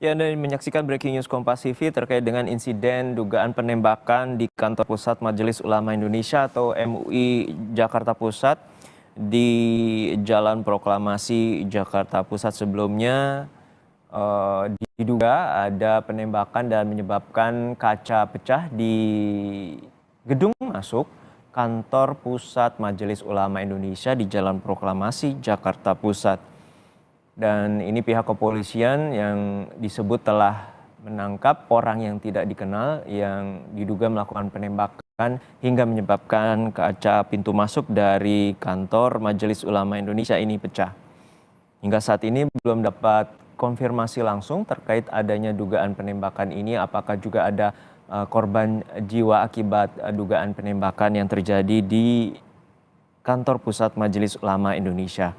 Ya, Anda menyaksikan Breaking News Kompas TV terkait dengan insiden dugaan penembakan di kantor pusat Majelis Ulama Indonesia atau MUI Jakarta Pusat di Jalan Proklamasi Jakarta Pusat. Sebelumnya diduga ada penembakan dan menyebabkan kaca pecah di gedung masuk kantor pusat Majelis Ulama Indonesia di Jalan Proklamasi Jakarta Pusat. Dan ini pihak kepolisian yang disebut telah menangkap orang yang tidak dikenal yang diduga melakukan penembakan hingga menyebabkan kaca pintu masuk dari kantor Majelis Ulama Indonesia ini pecah. Hingga saat ini belum dapat konfirmasi langsung terkait adanya dugaan penembakan ini, apakah juga ada korban jiwa akibat dugaan penembakan yang terjadi di kantor pusat Majelis Ulama Indonesia.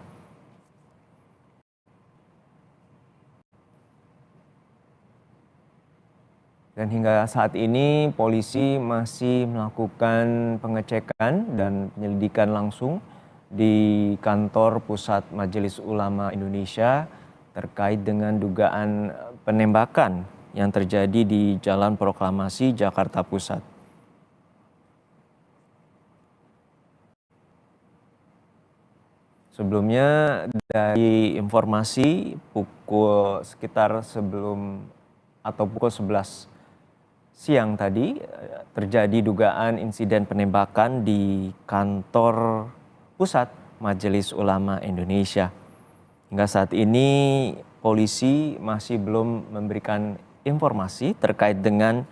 Dan hingga saat ini polisi masih melakukan pengecekan dan penyelidikan langsung di kantor pusat Majelis Ulama Indonesia terkait dengan dugaan penembakan yang terjadi di Jalan Proklamasi Jakarta Pusat. Sebelumnya dari informasi pukul sekitar pukul 11 siang tadi terjadi dugaan insiden penembakan di kantor pusat Majelis Ulama Indonesia. Hingga saat ini polisi masih belum memberikan informasi terkait dengan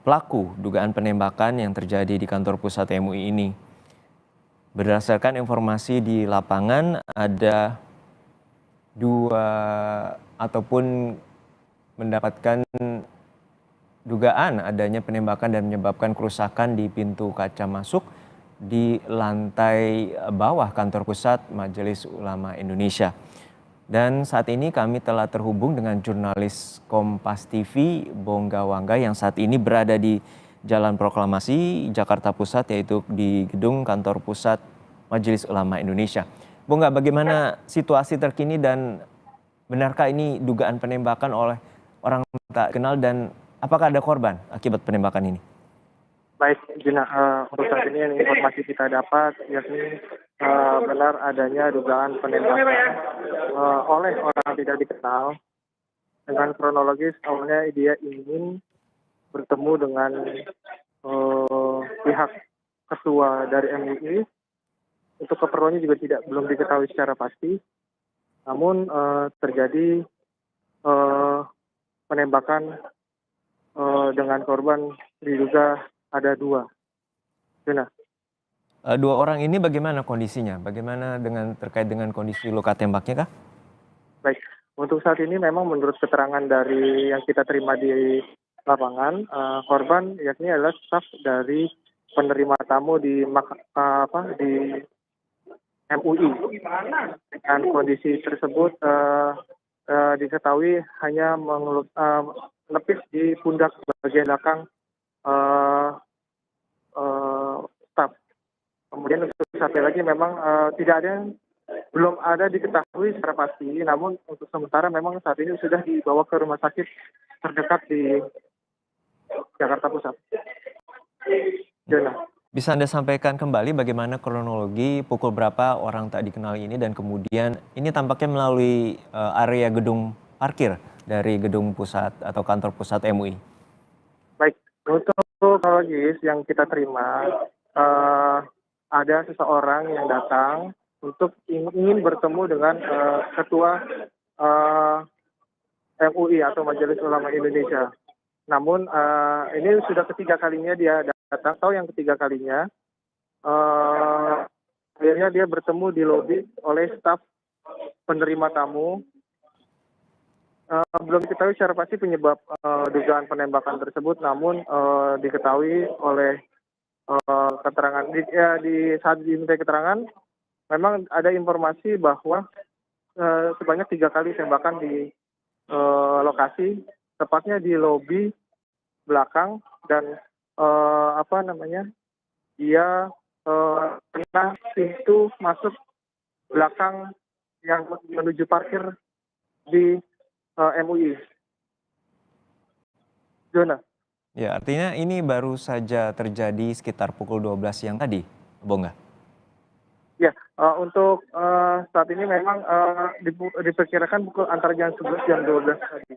pelaku dugaan penembakan yang terjadi di kantor pusat MUI ini. Berdasarkan informasi di lapangan ada mendapatkan dugaan adanya penembakan dan menyebabkan kerusakan di pintu kaca masuk di lantai bawah kantor pusat Majelis Ulama Indonesia. Dan saat ini kami telah terhubung dengan jurnalis Kompas TV Bongga Wangga yang saat ini berada di Jalan Proklamasi Jakarta Pusat, yaitu di gedung kantor pusat Majelis Ulama Indonesia. Bongga, bagaimana situasi terkini dan benarkah ini dugaan penembakan oleh orang tak kenal dan apakah ada korban akibat penembakan ini? Baik, Gina, untuk saat ini yang informasi kita dapat yakni benar adanya dugaan penembakan oleh orang tidak dikenal. Dengan kronologis awalnya dia ingin bertemu dengan pihak ketua dari MUI. Untuk keperluannya juga belum diketahui secara pasti. Namun terjadi penembakan dengan korban diduga ada 2. Gina. Dua orang ini bagaimana kondisinya? Bagaimana terkait dengan kondisi luka tembaknya kah? Baik, untuk saat ini memang menurut keterangan dari yang kita terima di lapangan, korban yakni adalah staf dari penerima tamu di MUI. Dengan kondisi tersebut diketahui hanya menepis di pundak bagian belakang staf. Kemudian untuk satu lagi memang belum ada diketahui secara pasti, namun untuk sementara memang saat ini sudah dibawa ke rumah sakit terdekat di Jakarta Pusat. Jona. Bisa Anda sampaikan kembali bagaimana kronologi pukul berapa orang tak dikenal ini dan kemudian ini tampaknya melalui area gedung parkir dari gedung pusat atau kantor pusat MUI? Baik, untuk kronologis yang kita terima, ada seseorang yang datang untuk ingin bertemu dengan ketua MUI atau Majelis Ulama Indonesia. Namun ini sudah ketiga kalinya dia datang, atau yang ketiga kalinya akhirnya dia bertemu di lobi oleh staf penerima tamu. Belum diketahui secara pasti penyebab dugaan penembakan tersebut, namun diketahui oleh keterangan di saat diminta keterangan, memang ada informasi bahwa sebanyak 3 kali tembakan di lokasi, tepatnya di lobi belakang dan dia kena pintu masuk belakang yang menuju parkir di MUI. Zona. Ya, artinya ini baru saja terjadi sekitar pukul 12 siang tadi, Bongga? Ya, untuk saat ini memang diperkirakan pukul antara jam 11 jam 12 tadi,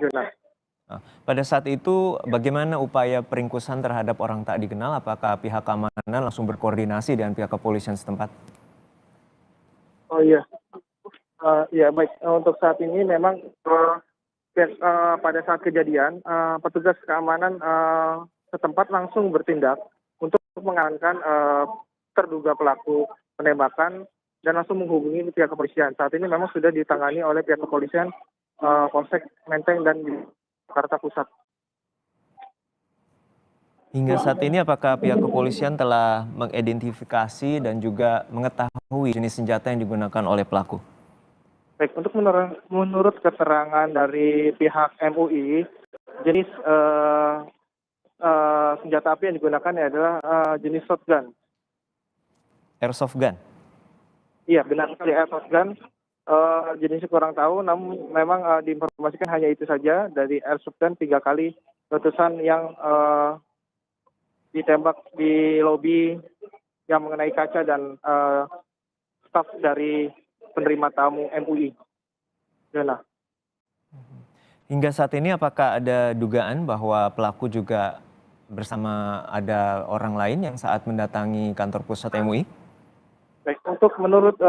Zona. Pada saat itu bagaimana upaya peringkusan terhadap orang tak dikenal? Apakah pihak keamanan langsung berkoordinasi dengan pihak kepolisian setempat? Oh iya, ya baik. Untuk saat ini memang pada saat kejadian, petugas keamanan setempat langsung bertindak untuk mengamankan terduga pelaku penembakan dan langsung menghubungi pihak kepolisian. Saat ini memang sudah ditangani oleh pihak kepolisian Polsek Menteng dan Jakarta Pusat. Hingga saat ini apakah pihak kepolisian telah mengidentifikasi dan juga mengetahui jenis senjata yang digunakan oleh pelaku? Baik, untuk menurut keterangan dari pihak MUI, jenis senjata api yang digunakan adalah jenis shotgun. Airsoft gun? Iya, benar sekali airsoft gun. Jenisnya kurang tahu, namun memang diinformasikan hanya itu saja dari airsoft gun 3 kali letusan yang ditembak di lobi yang mengenai kaca dan staf dari penerima tamu MUI. Nah, Hingga saat ini apakah ada dugaan bahwa pelaku juga bersama ada orang lain yang saat mendatangi kantor pusat MUI? baik, untuk menurut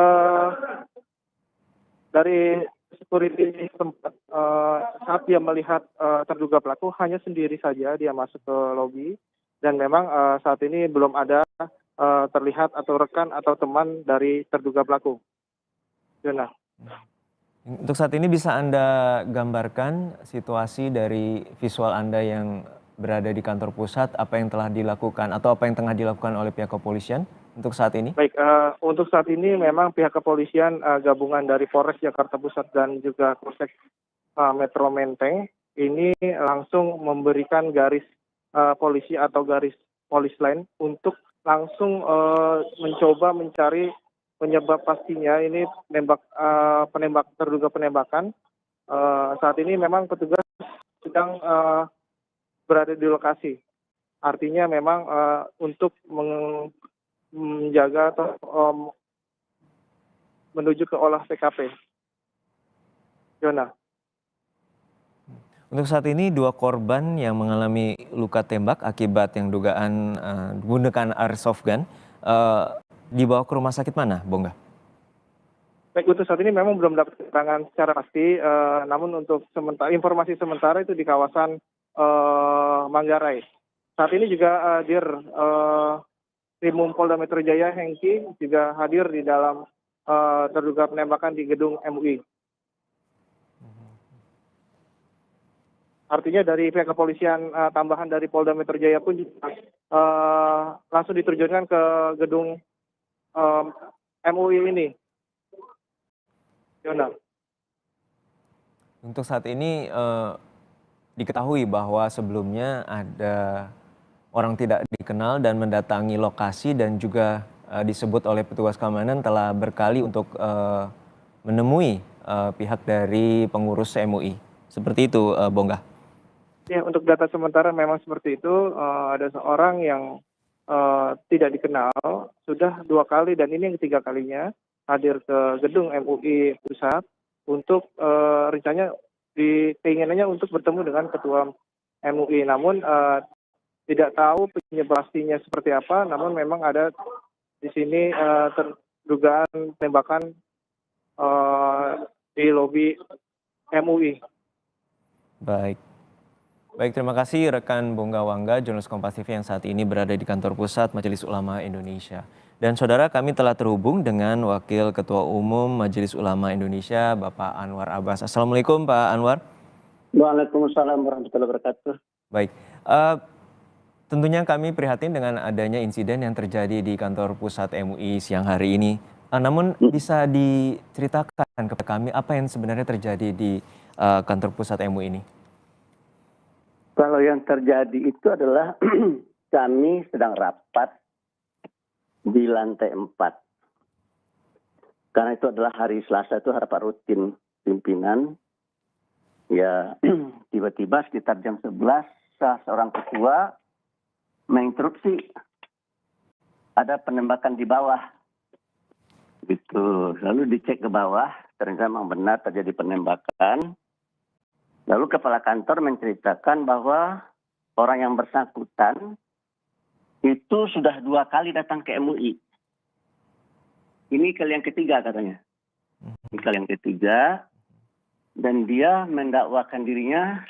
dari security tempat, saat dia melihat terduga pelaku hanya sendiri saja dia masuk ke lobi dan memang saat ini belum ada terlihat atau rekan atau teman dari terduga pelaku. Nah, Untuk saat ini bisa Anda gambarkan situasi dari visual Anda yang berada di kantor pusat, apa yang telah dilakukan atau apa yang tengah dilakukan oleh pihak kepolisian untuk saat ini? baik, untuk saat ini memang pihak kepolisian gabungan dari Polres Jakarta Pusat dan juga Polsek Metro Menteng ini langsung memberikan garis polisi atau garis polis line untuk langsung mencoba mencari penyebab pastinya ini terduga penembakan. Saat ini memang petugas sedang berada di lokasi. Artinya memang untuk menjaga atau menuju ke olah TKP. Yona. Untuk saat ini 2 korban yang mengalami luka tembak akibat yang dugaan menggunakan airsoft gun dibawa ke rumah sakit mana, Bongga? Baik, untuk saat ini memang belum dapat keterangan secara pasti, namun untuk informasi sementara itu di kawasan Manggarai. Saat ini juga Dir Krimum Polda Metro Jaya Hengki juga hadir di dalam terduga penembakan di gedung MUI. Artinya dari pihak kepolisian tambahan dari Polda Metro Jaya pun juga, langsung diterjunkan ke gedung MUI ini. Yona. Untuk saat ini diketahui bahwa sebelumnya ada orang tidak dikenal dan mendatangi lokasi dan juga disebut oleh petugas keamanan telah berkali untuk menemui pihak dari pengurus MUI. Seperti itu, Bongga. Ya, untuk data sementara memang seperti itu. Ada seorang yang tidak dikenal sudah 2 kali dan ini yang ketiga kalinya hadir ke gedung MUI Pusat untuk rencananya keinginannya untuk bertemu dengan ketua MUI. Namun tidak tahu penyebab pastinya seperti apa. Namun memang ada di sini dugaan tembakan di lobi MUI. Baik. Baik, terima kasih rekan Bongga Wangga, jurnalis Kompas TV yang saat ini berada di kantor pusat Majelis Ulama Indonesia. Dan saudara, kami telah terhubung dengan Wakil Ketua Umum Majelis Ulama Indonesia, Bapak Anwar Abbas. Assalamualaikum Pak Anwar. Waalaikumsalam warahmatullahi wabarakatuh. Baik, tentunya kami prihatin dengan adanya insiden yang terjadi di kantor pusat MUI siang hari ini. Namun bisa diceritakan kepada kami apa yang sebenarnya terjadi di kantor pusat MUI ini? Kalau yang terjadi itu adalah kami sedang rapat di lantai 4. Karena itu adalah hari Selasa, itu rapat rutin pimpinan. Ya, tiba-tiba sekitar jam 11, seorang ketua menginstruksi ada penembakan di bawah. Gitu. Lalu dicek ke bawah, ternyata memang benar terjadi penembakan. Lalu kepala kantor menceritakan bahwa orang yang bersangkutan itu sudah 2 kali datang ke MUI. Ini kali yang ketiga katanya. Ini kali yang ketiga. Dan dia mendakwakan dirinya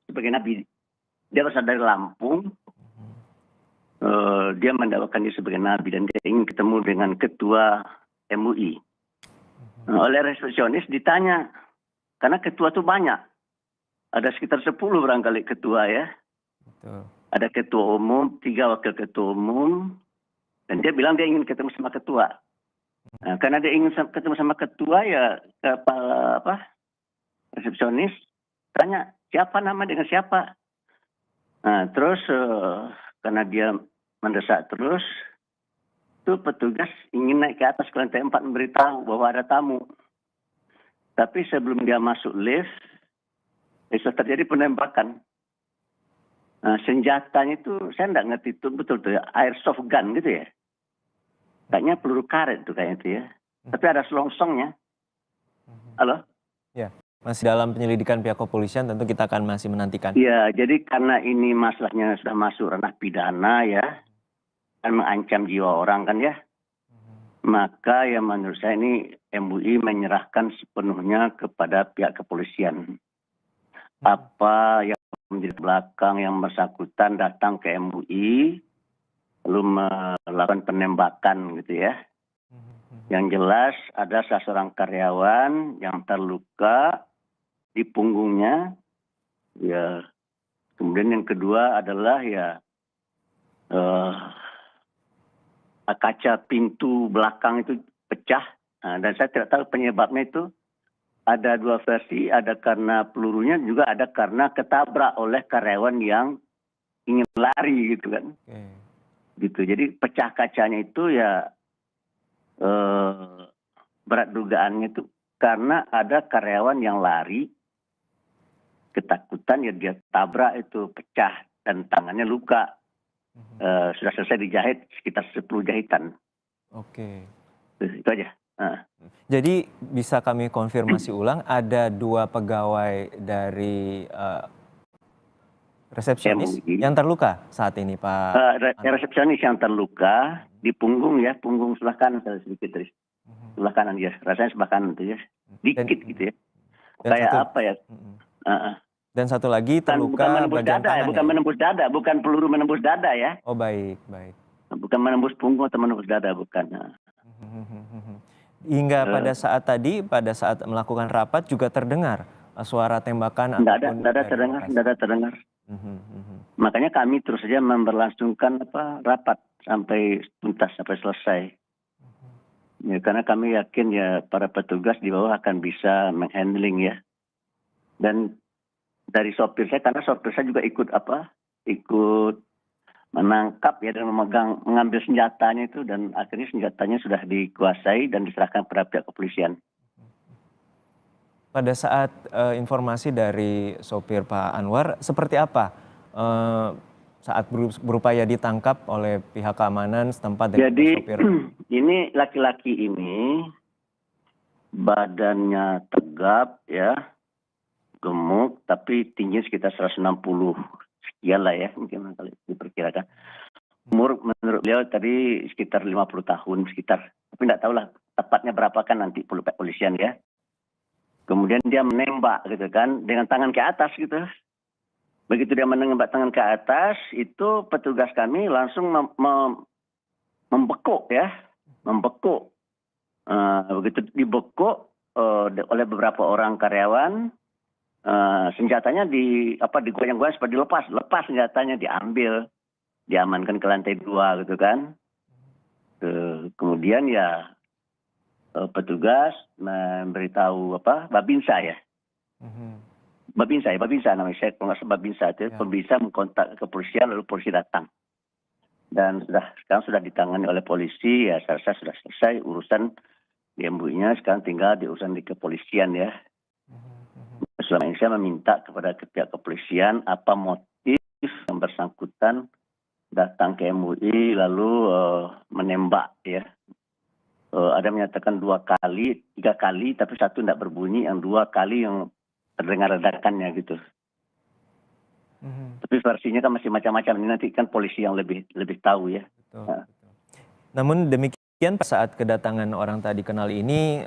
sebagai nabi. Dia berasal dari Lampung. Dia mendakwakan diri sebagai nabi dan dia ingin ketemu dengan ketua MUI. Oleh resepsionis ditanya, karena ketua itu banyak. Ada sekitar 10 barangkali ketua ya. Betul. Ada ketua umum, 3 wakil ketua umum. Dan dia bilang dia ingin ketemu sama ketua. Nah, karena dia ingin ketemu sama ketua ya kepala resepsionis tanya siapa nama dengan siapa. Nah, terus karena dia mendesak terus, itu petugas ingin naik ke atas ke lantai 4 memberitahu bahwa ada tamu. Tapi sebelum dia masuk lift, bisa terjadi penembakan. Nah, senjatanya itu saya nggak ngerti itu betul tuh ya, airsoft gun gitu ya. Kayaknya peluru karet tuh kayaknya itu ya. Tapi ada selongsongnya. Halo? Ya, masih dalam penyelidikan pihak kepolisian, tentu kita akan masih menantikan. Ya, jadi karena ini masalahnya sudah masuk ranah pidana ya, kan mengancam jiwa orang kan ya. Maka ya menurut saya ini MUI menyerahkan sepenuhnya kepada pihak kepolisian. Apa yang menjadi belakang yang bersangkutan datang ke MUI, lalu melakukan penembakan gitu ya. Yang jelas ada seorang karyawan yang terluka di punggungnya. Ya, kemudian yang kedua adalah ya kaca pintu belakang itu pecah. Nah, dan saya tidak tahu penyebabnya itu. Ada 2 versi, ada karena pelurunya, juga ada karena ketabrak oleh karyawan yang ingin lari gitu kan. Gitu. Jadi pecah kacanya itu ya berat dugaannya itu karena ada karyawan yang lari, ketakutan ya dia tabrak itu pecah dan tangannya luka. Sudah selesai dijahit sekitar 10 jahitan. Oke. Itu aja. Jadi bisa kami konfirmasi ulang, ada 2 pegawai dari resepsionis MUI. yang terluka saat ini, Pak? Resepsionis yang terluka di punggung ya, punggung sebelah kanan sedikit dari sebelah kanan ya, rasanya sebelah kanan itu ya, dikit gitu ya. Kayak apa ya? Dan satu lagi terluka bukan menembus bagian dada ya, kanan bukan menembus dada, bukan peluru menembus dada ya. Oh baik, baik. Bukan menembus punggung atau menembus dada, bukan. Hingga pada saat melakukan rapat juga terdengar suara tembakan ataupun Tidak ada terdengar. Makanya kami terus saja memberlangsungkan rapat sampai tuntas, sampai selesai. Ya, karena kami yakin ya para petugas di bawah akan bisa menghandling ya. Dan dari sopir saya, karena sopir saya juga ikut menangkap ya dan mengambil senjatanya itu, dan akhirnya senjatanya sudah dikuasai dan diserahkan kepada pihak kepolisian. Pada saat informasi dari sopir Pak Anwar, seperti apa saat berupaya ditangkap oleh pihak keamanan setempat dengan sopir? Ini laki-laki ini badannya tegap ya, gemuk, tapi tinggi sekitar 160 sekian lah ya, mungkin kali diperkirakan. Umur menurut beliau tadi sekitar 50 tahun sekitar, tapi tidak tahu lah tepatnya berapa kan nanti polisian ya. Kemudian dia menembak gitu kan, dengan tangan ke atas gitu. Begitu dia menembak tangan ke atas, itu petugas kami langsung membekuk ya, membekuk. Begitu dibekuk oleh beberapa orang karyawan, senjatanya digoyang-goyang supaya lepas senjatanya, diambil, diamankan ke lantai 2 gitu kan. Kemudian ya petugas memberitahu Babinsa ya. Babinsa namanya, saya kalau nggak salah Babinsa itu. Ya. Babinsa mengkontak kepolisian, lalu polisi datang. Dan sekarang sudah ditangani oleh polisi ya, saya rasa sudah selesai urusan di MUI-nya, sekarang tinggal diurusan di kepolisian ya. Selama ini saya meminta kepada pihak kepolisian apa motif yang bersangkutan datang ke MUI lalu menembak ya. Ada menyatakan 2 kali, 3 kali, tapi satu tidak berbunyi, yang 2 kali yang terdengar ledakannya gitu. Tapi versinya kan masih macam-macam. Ini nanti kan polisi yang lebih tahu ya. Betul, betul. Namun demikian saat kedatangan orang tak dikenal ini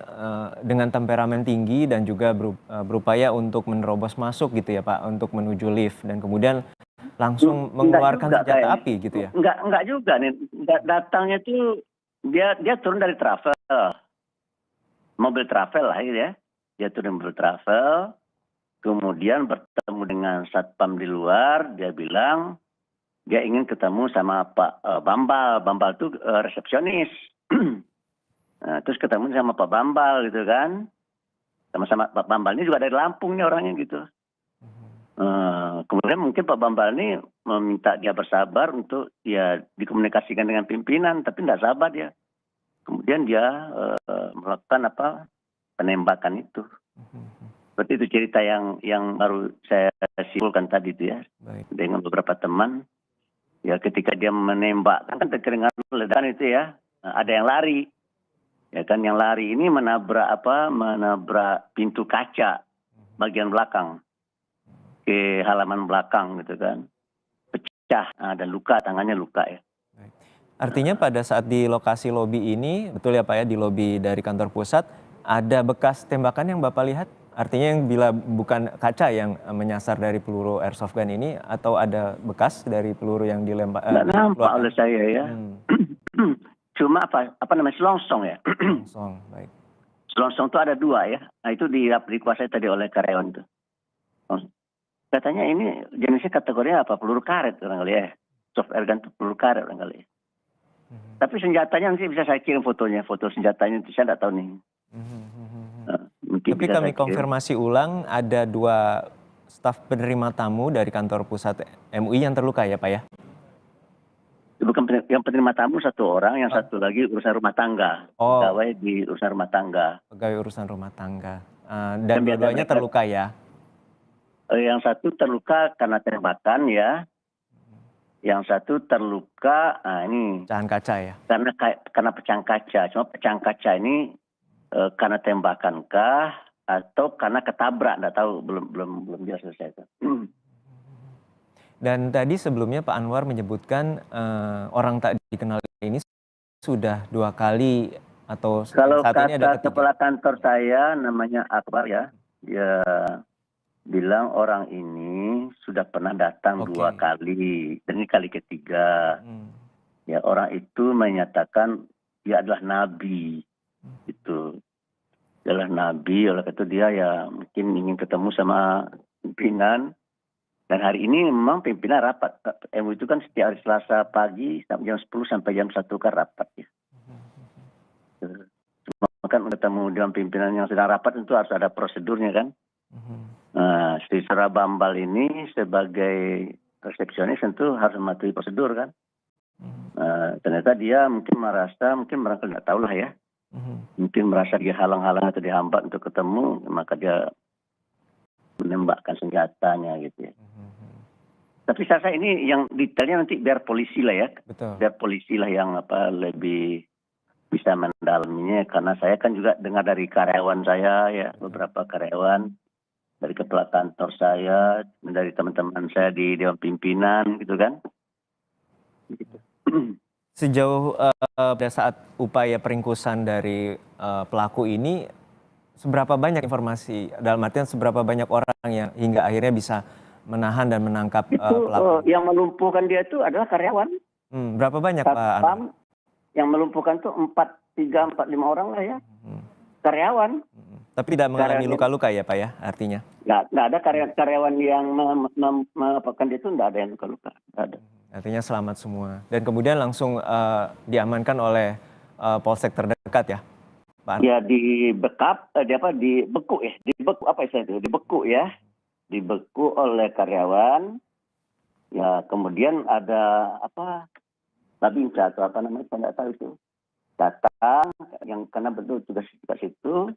dengan temperamen tinggi dan juga berupaya untuk menerobos masuk gitu ya Pak, untuk menuju lift dan kemudian langsung mengeluarkan senjata api gitu ya? Enggak juga nih. Datangnya tuh dia turun dari travel. Mobil travel lah gitu ya. Dia turun mobil travel. Kemudian bertemu dengan satpam di luar, dia bilang dia ingin ketemu sama Pak Bambal. Bambal itu resepsionis. Nah, terus ketemu sama Pak Bambal gitu kan. Sama-sama Pak Bambal ini juga dari Lampung nih orangnya gitu. Kemudian mungkin Pak Bambal ini meminta dia bersabar untuk ya dikomunikasikan dengan pimpinan, tapi tidak sabar dia. Kemudian dia melakukan penembakan itu. Seperti itu cerita yang baru saya simpulkan tadi itu ya. Baik. Dengan beberapa teman. Ya ketika dia menembak, kan terdengar ledakan itu ya. Ada yang lari. Ya kan yang lari ini menabrak pintu kaca bagian belakang. Ke halaman belakang gitu kan. Pecah dan luka, tangannya luka ya. Baik. Artinya pada saat di lokasi lobi ini, betul ya Pak ya, di lobi dari kantor pusat, ada bekas tembakan yang Bapak lihat? Artinya yang bila bukan kaca yang menyasar dari peluru airsoft gun ini, atau ada bekas dari peluru yang dilempar? Nggak nampak oleh saya ya. Cuma selongsong ya. Selongsong, baik. Selongsong itu ada 2 ya. Nah itu dikuasai tadi oleh karyawan itu. Katanya ini jenisnya kategorinya apa? Peluru karet barangkali ya. Soft air gun itu peluru karet barangkali ya. Tapi senjatanya nanti bisa saya kirim fotonya. Foto senjatanya itu saya tidak tahu nih. Tapi kami konfirmasi ulang ada 2 staf penerima tamu dari kantor pusat MUI yang terluka ya Pak ya? Bukan yang penerima tamu 1 orang, yang satu lagi urusan rumah tangga. Pegawai di urusan rumah tangga. Pegawai urusan rumah tangga. Dan dua-duanya terluka ya? Yang satu terluka karena tembakan ya. Yang satu terluka, ini. Pecahan kaca ya? Karena pecahan kaca. Cuma pecahan kaca ini karena tembakan kah atau karena ketabrak, nggak tahu, belum jelas selesai itu. Dan tadi sebelumnya Pak Anwar menyebutkan orang tak dikenal ini sudah 2 kali atau kalau saat ini ada kata kepala kantor saya namanya Akbar ya, dia bilang orang ini sudah pernah datang 2 kali, dan ini kali ketiga. Ya orang itu menyatakan dia adalah nabi. Itu adalah nabi, oleh itu dia ya mungkin ingin ketemu sama pimpinan. Dan hari ini memang pimpinan rapat. MUI itu kan setiap hari Selasa pagi jam 10 sampai jam 1 kan rapat ya. Kan ketemu dengan pimpinan yang sedang rapat itu harus ada prosedurnya kan. Nah, si Sarah Bambal ini sebagai resepsionis tentu harus mematuhi prosedur kan. Ternyata dia mungkin barangkali nggak tahu lah ya. Mungkin merasa dia halang-halang atau dihambat untuk ketemu, maka dia menembakkan senjatanya gitu ya. Tapi saya rasa ini yang detailnya nanti biar polisi lah ya. Betul. Biar polisi lah yang lebih bisa mendalaminya, karena saya kan juga dengar dari karyawan saya ya, beberapa karyawan, dari kepala kantor saya, dari teman-teman saya di Dewan Pimpinan gitu kan. Gitu. Sejauh pada saat upaya peringkusan dari pelaku ini, seberapa banyak informasi, dalam artian seberapa banyak orang yang hingga akhirnya bisa menahan dan menangkap pelaku? Yang melumpuhkan dia itu adalah karyawan. Berapa banyak Pak? Yang melumpuhkan itu 4-5 orang lah ya. Karyawan. Tapi tidak mengalami luka-luka ya Pak ya artinya? Nggak ada karyawan yang melaporkan dia itu, nggak ada yang luka-luka. Artinya selamat semua. Dan kemudian langsung diamankan oleh polsek terdekat ya, Pak? Ya dibeku ya. Dibeku apa istilahnya itu? Dibeku ya. Dibeku oleh karyawan. Ya kemudian ada Babinsa atau apa namanya, saya nggak tahu itu. Datang yang karena betul tugas situ.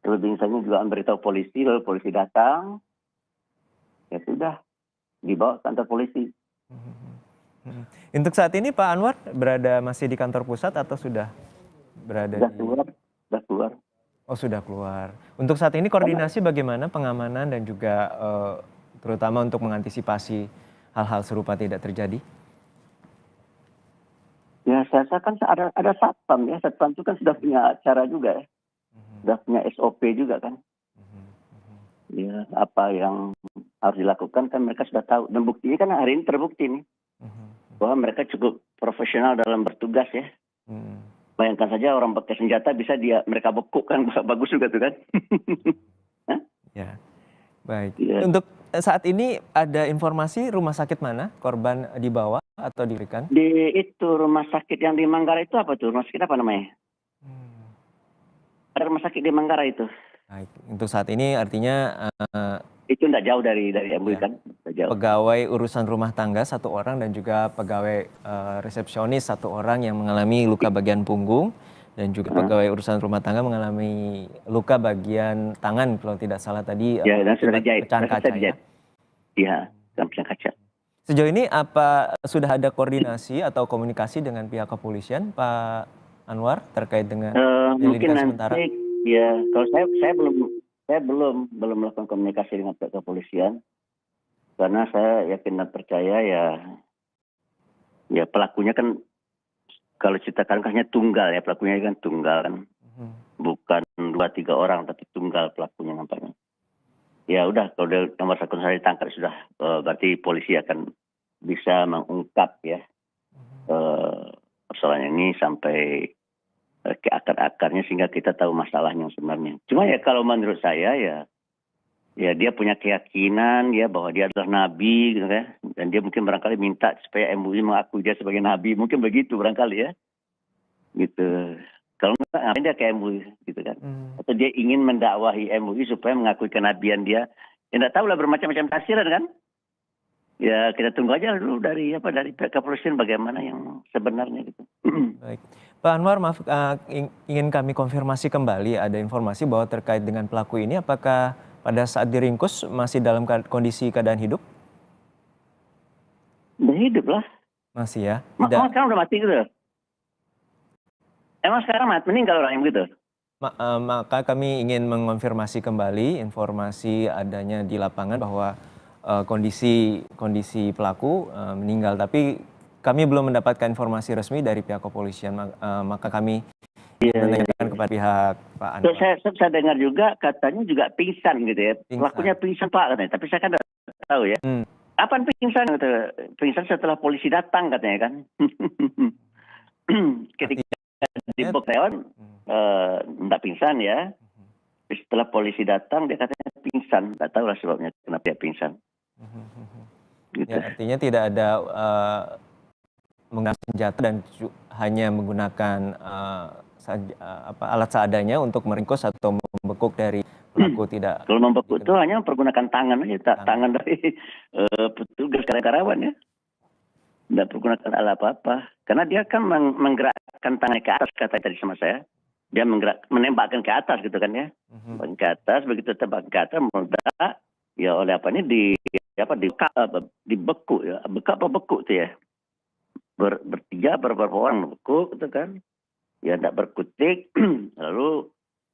Babinsanya juga memberitahu polisi, lalu polisi datang. Ya sudah, dibawa ke kantor polisi. Untuk saat ini Pak Anwar masih di kantor pusat atau sudah berada Sudah di... keluar, sudah keluar. Oh, sudah keluar. Untuk saat ini koordinasi bagaimana pengamanan dan juga terutama untuk mengantisipasi hal-hal serupa tidak terjadi? Ya saya rasa kan ada satpam ya, satpam itu kan sudah punya cara juga ya, sudah punya SOP juga kan. Ya apa yang harus dilakukan kan mereka sudah tahu, dan buktinya kan hari ini terbukti nih bahwa mereka cukup profesional dalam bertugas ya. Bayangkan saja orang pakai senjata bisa mereka bekuk kan, bagus juga tuh kan. Ya, baik. Ya. Untuk saat ini ada informasi rumah sakit mana korban dibawa atau diberikan? Di itu rumah sakit yang di Manggarai itu apa tuh? Rumah sakit apa namanya? Ada rumah sakit di Manggarai itu. Baik. Untuk saat ini artinya Itu tidak jauh dari MUI ya, kan? Jauh. pegawai urusan rumah tangga 1 orang dan juga pegawai resepsionis 1 orang yang mengalami luka bagian punggung, dan juga pegawai urusan rumah tangga mengalami luka bagian tangan kalau tidak salah tadi, Ya, dan sudah akibat dijahit. pecahan kaca ya. Iya, pecahan kaca. Sejauh ini apa sudah ada koordinasi atau komunikasi dengan pihak kepolisian, Pak Anwar, terkait dengan Mungkin penyelidikan sementara? nanti ya, kalau saya belum melakukan komunikasi dengan pihak kepolisian karena saya yakin dan percaya ya pelakunya kan, kalau ceritakan hanya tunggal ya, pelakunya kan tunggal kan, bukan 2-3 orang tapi tunggal pelakunya nampaknya. Ya udah, kalau dia nomor 1 saya ditangkap sudah, berarti polisi akan bisa mengungkap ya persoalan ini sampai ke akar-akarnya sehingga kita tahu masalahnya sebenarnya. Cuma ya kalau menurut saya ya dia punya keyakinan ya bahwa dia adalah nabi gitu kan, dan dia mungkin barangkali minta supaya MUI mengakui dia sebagai nabi, mungkin begitu barangkali ya. Gitu. Kalau enggak ngapain dia ke MUI gitu kan. Atau dia ingin mendakwahi MUI supaya mengakui kenabian dia. Ya enggak tahu lah, bermacam-macam tafsiran kan. Ya kita tunggu aja dulu dari pihak kepolisian bagaimana yang sebenarnya gitu. Baik. Pak Anwar, maaf, ingin kami konfirmasi kembali, ada informasi bahwa terkait dengan pelaku ini, apakah pada saat diringkus masih dalam kondisi keadaan hidup? Udah hidup lah. Masih ya? Emang sekarang udah mati gitu? Emang sekarang meninggal orang yang begitu? Maka kami ingin mengonfirmasi kembali informasi adanya di lapangan bahwa kondisi pelaku meninggal, tapi kami belum mendapatkan informasi resmi dari pihak kepolisian, maka kami menanyakan kepada pihak Pak Anwar. Saya dengar juga katanya juga pingsan gitu ya. Pelakunya pingsan Pak katanya, tapi saya kan tidak tahu ya. Kapan pingsan? Pingsan setelah polisi datang katanya kan. Ketika di Bokteon tidak pingsan ya. Setelah polisi datang dia katanya pingsan. Tidak tahu lah sebabnya kenapa dia pingsan. Gitu. Ya, artinya tidak ada menggunakan senjata dan hanya menggunakan alat seadanya untuk meringkus atau membekuk dari pelaku. Tidak. Kalau membekuk itu hanya pergunakan tangan aja, tangan dari petugas karyawan ya. Tidak pergunakan alat apa-apa. Karena dia kan menggerakkan tangannya ke atas, kata tadi sama saya. Dia menembakkan ke atas gitu kan ya. Ke atas, begitu tembak ke atas meledak. Ya oleh apa ini dibekuk ya. Bekuk tuh ya. Beberapa orang bekuk gitu kan. Ya tidak berkutik. Lalu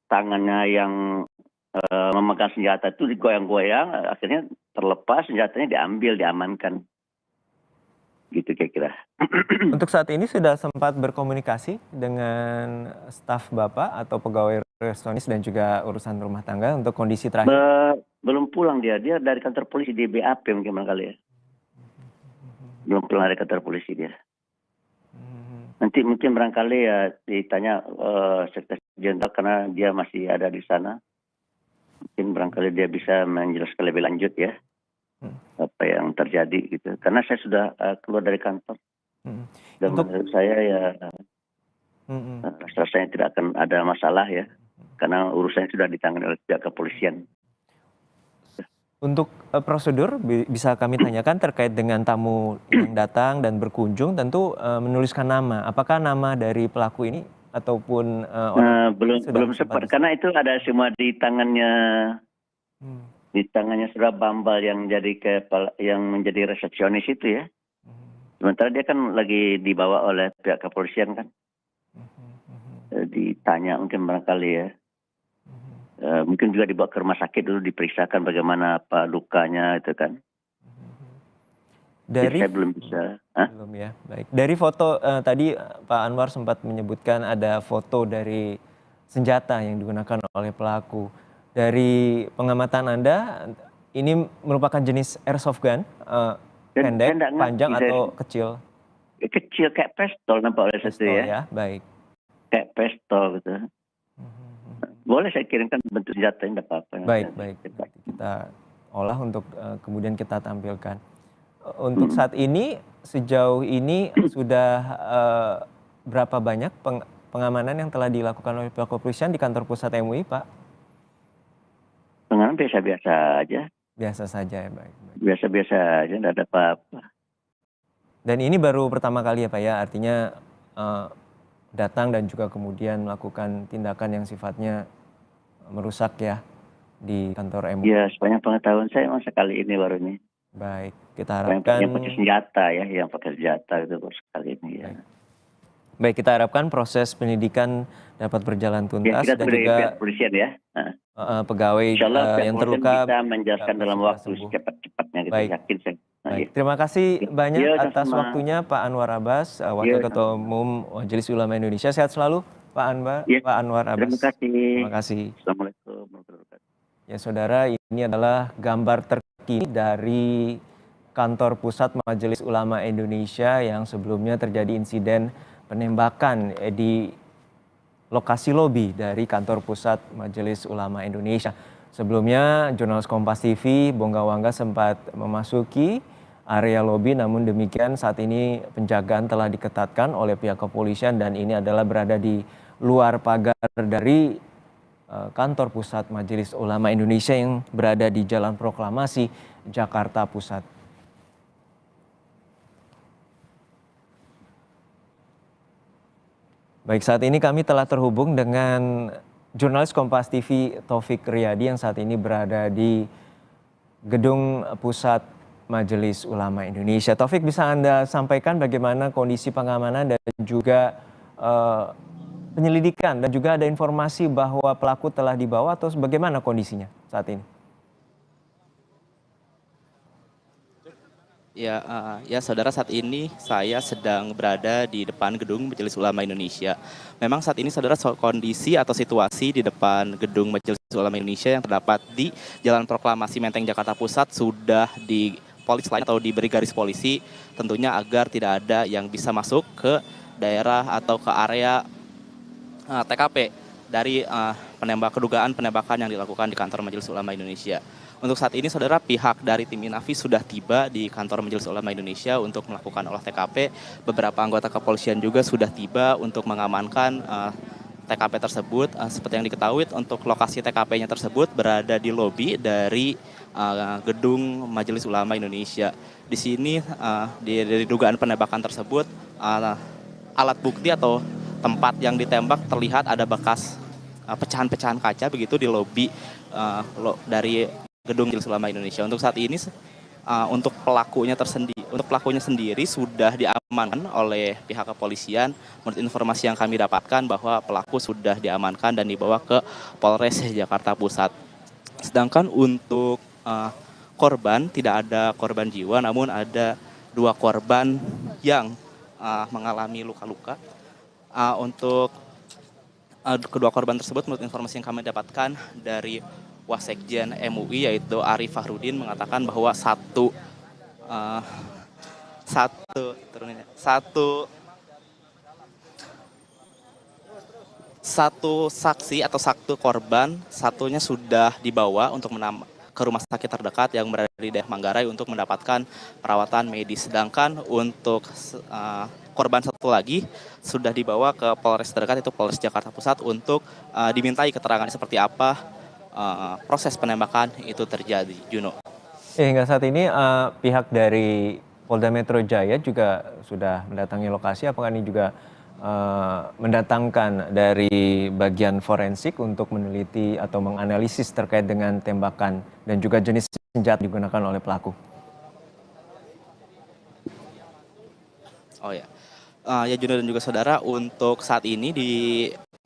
tangannya yang memegang senjata itu digoyang-goyang. Akhirnya terlepas, senjatanya diambil, diamankan. Gitu kira-kira. Untuk saat ini sudah sempat berkomunikasi dengan staf Bapak atau pegawai resepsionis dan juga urusan rumah tangga untuk kondisi terakhir? Belum pulang dia dari kantor polisi di BAP mungkin barangkali ya. Belum pulang dari kantor polisi dia. Nanti mungkin barangkali ya ditanya Sekretaris Jenderal karena dia masih ada di sana. Mungkin barangkali dia bisa menjelaskan lebih lanjut ya. Apa yang terjadi gitu, karena saya sudah keluar dari kantor dan menurut saya ya rasanya tidak akan ada masalah ya, karena urusannya sudah ditangani oleh pihak kepolisian. Untuk prosedur bisa kami tanyakan terkait dengan tamu yang datang dan berkunjung, tentu menuliskan nama. Apakah nama dari pelaku ini ataupun orang belum sempat karena itu ada semua di tangannya Di tangannya saudara Bambal yang menjadi resepsionis itu ya. Sementara dia kan lagi dibawa oleh pihak kepolisian kan. Ditanya mungkin barangkali ya. Mungkin juga dibawa ke rumah sakit dulu diperiksakan bagaimana apa lukanya itu kan. Jadi Dari saya belum bisa. belum ya, baik. Dari foto tadi Pak Anwar sempat menyebutkan ada foto dari senjata yang digunakan oleh pelaku. Dari pengamatan Anda, ini merupakan jenis airsoft gun, Dan pendek, saya nggak panjang ngerti, atau kecil? kecil kayak pistol nampak oleh satu Pistol ya. ya, baik. Kayak pistol gitu. Boleh saya kirimkan bentuk senjatanya, tidak apa-apa. Baik. Nanti kita olah untuk kemudian kita tampilkan. Untuk saat ini, sejauh ini sudah berapa banyak pengamanan yang telah dilakukan oleh pihak kepolisian di kantor pusat MUI, Pak? Pengamanan biasa-biasa aja. Biasa saja ya, baik. Biasa-biasa aja, tidak ada apa-apa. Dan ini baru pertama kali ya Pak ya, artinya datang dan juga kemudian melakukan tindakan yang sifatnya merusak ya di kantor MUI. Ya, sepanjang pengetahuan saya memang sekali ini baru ini. Baik, kita harapkan Yang pakai senjata ya, yang pakai senjata itu baru sekali ini ya. Baik, kita harapkan proses penyidikan dapat berjalan Ya, tuntas kita dan tunggu dari juga pihak kepolisian ya. pegawai Insya Allah pihak yang kepolisian terluka bisa menjelaskan dapat dalam segera waktu sembuh. secepat-cepatnya gitu, Baik. yakin saya. Baik, terima kasih banyak Iya, atas sama-sama. waktunya Pak Anwar Abbas, Wakil Iya, Ketua Umum Majelis Ulama Indonesia. Sehat selalu Pak Iya, Pak Anwar Abbas. terima kasih. Terima kasih. Assalamualaikum warahmatullahi wabarakatuh. Ya saudara, ini adalah gambar terkini dari kantor pusat Majelis Ulama Indonesia yang sebelumnya terjadi insiden penembakan di lokasi lobi dari kantor pusat Majelis Ulama Indonesia. Sebelumnya jurnalis Kompas TV Bongga Wangga sempat memasuki area lobi, namun demikian saat ini penjagaan telah diketatkan oleh pihak kepolisian dan ini adalah berada di luar pagar dari kantor pusat Majelis Ulama Indonesia yang berada di Jalan Proklamasi, Jakarta Pusat. Baik, saat ini kami telah terhubung dengan jurnalis Kompas TV Taufik Riyadi yang saat ini berada di Gedung Pusat Majelis Ulama Indonesia. Taufik, bisa Anda sampaikan bagaimana kondisi pengamanan dan juga penyelidikan dan juga ada informasi bahwa pelaku telah dibawa atau bagaimana kondisinya saat ini? Ya, saudara, saat ini saya sedang berada di depan gedung Majelis Ulama Indonesia. Memang saat ini saudara kondisi atau situasi di depan gedung Majelis Ulama Indonesia yang terdapat di Jalan Proklamasi Menteng Jakarta Pusat sudah di polis lain atau diberi garis polisi tentunya agar tidak ada yang bisa masuk ke daerah atau ke area TKP dari kedugaan penembakan yang dilakukan di kantor Majelis Ulama Indonesia. Untuk saat ini saudara, pihak dari tim Inavis sudah tiba di kantor Majelis Ulama Indonesia untuk melakukan olah TKP. Beberapa anggota kepolisian juga sudah tiba untuk mengamankan TKP tersebut. Seperti yang diketahui, untuk lokasi TKP-nya tersebut berada di lobi dari gedung Majelis Ulama Indonesia. Di sini dari dugaan penembakan tersebut, alat bukti atau tempat yang ditembak terlihat ada bekas pecahan-pecahan kaca begitu di lobi dari gedung Majelis Ulama Indonesia. Untuk saat ini untuk pelakunya sendiri sudah diamankan oleh pihak kepolisian. Menurut informasi yang kami dapatkan bahwa pelaku sudah diamankan dan dibawa ke Polres Jakarta Pusat. Sedangkan untuk korban, tidak ada korban jiwa, namun ada 2 korban yang mengalami luka-luka. Untuk kedua korban tersebut, menurut informasi yang kami dapatkan dari Wasekjen MUI yaitu Arif Fahrudin mengatakan bahwa satu saksi atau satu korban, satunya sudah dibawa untuk ke rumah sakit terdekat yang berada di daerah Manggarai untuk mendapatkan perawatan medis. Sedangkan untuk korban satu lagi sudah dibawa ke Polres terdekat, itu Polres Jakarta Pusat, untuk dimintai keterangan seperti apa proses penembakan itu terjadi, Juno. Hingga saat ini pihak dari Polda Metro Jaya juga sudah mendatangi lokasi. Apakah ini juga mendatangkan dari bagian forensik untuk meneliti atau menganalisis terkait dengan tembakan dan juga jenis senjata digunakan oleh pelaku. Oh ya, ya Juno dan juga saudara, untuk saat ini di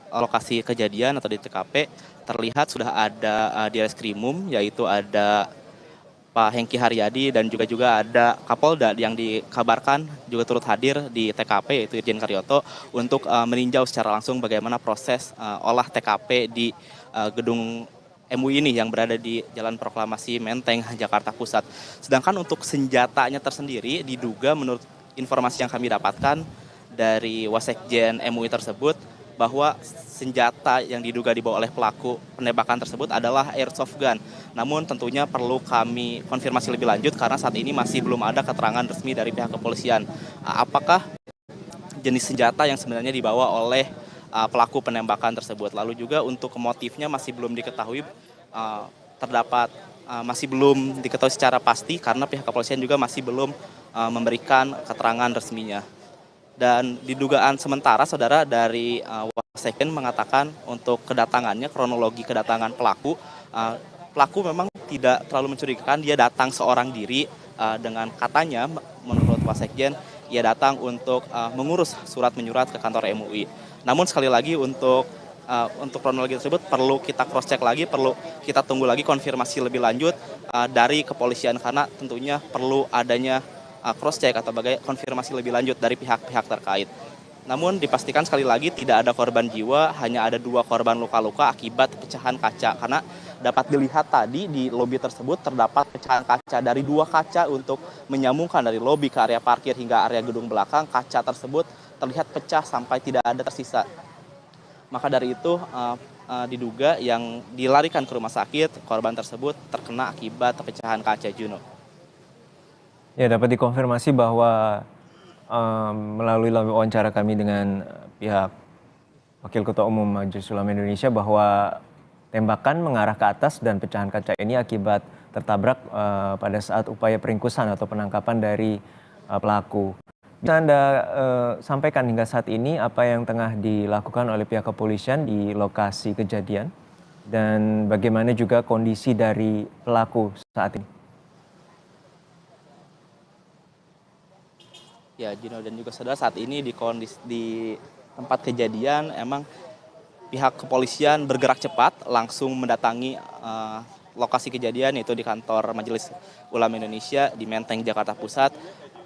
lokasi kejadian atau di TKP terlihat sudah ada di Reskrimum, yaitu ada Pak Hengki Haryadi dan juga ada Kapolda yang dikabarkan juga turut hadir di TKP, yaitu Irjen Karyoto, untuk meninjau secara langsung bagaimana proses olah TKP di gedung MUI ini yang berada di Jalan Proklamasi Menteng, Jakarta Pusat. Sedangkan untuk senjatanya tersendiri diduga menurut informasi yang kami dapatkan dari Wasekjen MUI tersebut bahwa senjata yang diduga dibawa oleh pelaku penembakan tersebut adalah airsoft gun. Namun tentunya perlu kami konfirmasi lebih lanjut karena saat ini masih belum ada keterangan resmi dari pihak kepolisian. Apakah jenis senjata yang sebenarnya dibawa oleh pelaku penembakan tersebut. Lalu juga untuk motifnya masih belum diketahui, masih belum diketahui secara pasti karena pihak kepolisian juga masih belum memberikan keterangan resminya. Dan di dugaan sementara, saudara, dari Wasekjen mengatakan untuk kedatangannya, kronologi kedatangan pelaku, pelaku memang tidak terlalu mencurigakan. Dia datang seorang diri dengan katanya, menurut Wasekjen, ia datang untuk mengurus surat menyurat ke kantor MUI. Namun sekali lagi untuk kronologi tersebut perlu kita cross check lagi, perlu kita tunggu lagi konfirmasi lebih lanjut dari kepolisian karena tentunya perlu adanya cross check atau konfirmasi lebih lanjut dari pihak-pihak terkait. Namun dipastikan sekali lagi tidak ada korban jiwa, hanya ada 2 korban luka-luka akibat pecahan kaca. Karena dapat dilihat tadi di lobi tersebut terdapat pecahan kaca dari 2 kaca untuk menyambungkan dari lobi ke area parkir hingga area gedung belakang. Kaca tersebut terlihat pecah sampai tidak ada tersisa. Maka dari itu diduga yang dilarikan ke rumah sakit, korban tersebut terkena akibat pecahan kaca, Juno. Ya, dapat dikonfirmasi bahwa melalui wawancara kami dengan pihak Wakil Ketua Umum Majelis Ulama Indonesia bahwa tembakan mengarah ke atas dan pecahan kaca ini akibat tertabrak pada saat upaya peringkusan atau penangkapan dari pelaku. Bisa Anda sampaikan hingga saat ini apa yang tengah dilakukan oleh pihak kepolisian di lokasi kejadian dan bagaimana juga kondisi dari pelaku saat ini? Ya, Gino dan juga saudara, saat ini di tempat kejadian emang pihak kepolisian bergerak cepat langsung mendatangi lokasi kejadian, yaitu di kantor Majelis Ulama Indonesia di Menteng, Jakarta Pusat.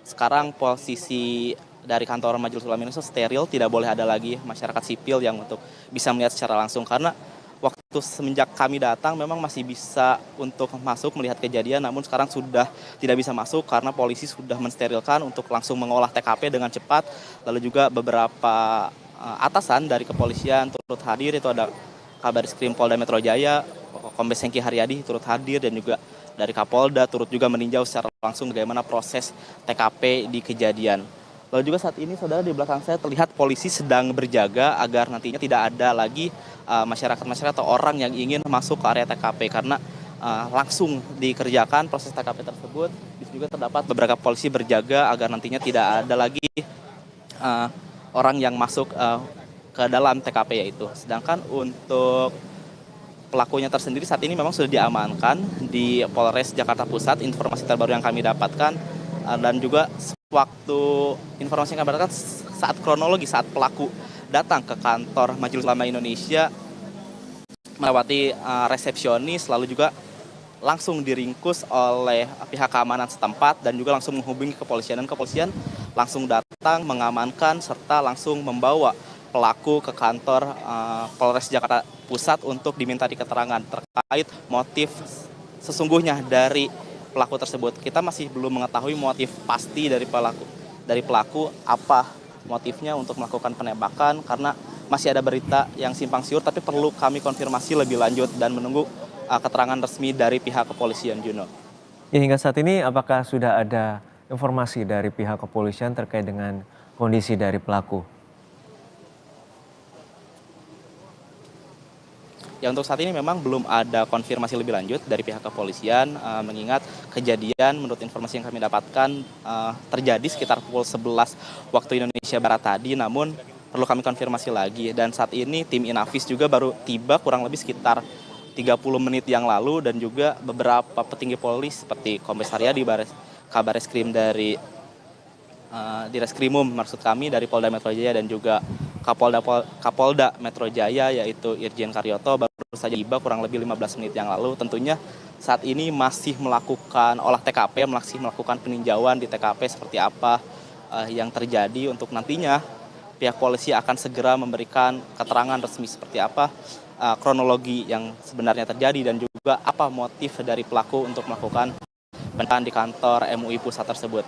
Sekarang posisi dari kantor Majelis Ulama Indonesia steril, tidak boleh ada lagi masyarakat sipil yang untuk bisa melihat secara langsung karena waktu semenjak kami datang memang masih bisa untuk masuk melihat kejadian, namun sekarang sudah tidak bisa masuk karena polisi sudah mensterilkan untuk langsung mengolah TKP dengan cepat. Lalu juga beberapa atasan dari kepolisian turut hadir, itu ada Kabaris-Krim Polda Metro Jaya, Kombes Hengki Haryadi turut hadir dan juga dari Kapolda turut juga meninjau secara langsung bagaimana proses TKP di kejadian. Lalu juga saat ini saudara di belakang saya terlihat polisi sedang berjaga agar nantinya tidak ada lagi masyarakat atau orang yang ingin masuk ke area TKP karena langsung dikerjakan proses TKP tersebut. Di sini juga terdapat beberapa polisi berjaga agar nantinya tidak ada lagi orang yang masuk ke dalam TKP yaitu. Sedangkan untuk pelakunya tersendiri saat ini memang sudah diamankan di Polres Jakarta Pusat. Informasi terbaru yang kami dapatkan dan juga waktu informasi yang kami dapatkan saat kronologi saat pelaku datang ke kantor Majelis Ulama Indonesia melewati resepsionis, lalu juga langsung diringkus oleh pihak keamanan setempat dan juga langsung menghubungi kepolisian, dan kepolisian langsung datang mengamankan serta langsung membawa pelaku ke kantor Polres Jakarta Pusat untuk diminta keterangan terkait motif sesungguhnya dari pelaku tersebut. Kita masih belum mengetahui motif pasti dari pelaku apa motifnya untuk melakukan penembakan karena masih ada berita yang simpang siur, tapi perlu kami konfirmasi lebih lanjut dan menunggu keterangan resmi dari pihak kepolisian, Juno. Ya, hingga saat ini apakah sudah ada informasi dari pihak kepolisian terkait dengan kondisi dari pelaku? Ya, untuk saat ini memang belum ada konfirmasi lebih lanjut dari pihak kepolisian, mengingat kejadian menurut informasi yang kami dapatkan terjadi sekitar pukul 11 waktu Indonesia Barat tadi, namun perlu kami konfirmasi lagi. Dan saat ini tim Inavis juga baru tiba kurang lebih sekitar 30 menit yang lalu, dan juga beberapa petinggi Polri seperti Kombes Haryadi, Kabareskrim dari di Reskrimum, maksud kami dari Polda Metro Jaya, dan juga Kapolda Metro Jaya yaitu Irjen Karyoto baru saja tiba kurang lebih 15 menit yang lalu. Tentunya saat ini masih melakukan olah TKP, masih melakukan peninjauan di TKP seperti apa yang terjadi, untuk nantinya pihak polisi akan segera memberikan keterangan resmi seperti apa kronologi yang sebenarnya terjadi, dan juga apa motif dari pelaku untuk melakukan penahanan di kantor MUI Pusat tersebut.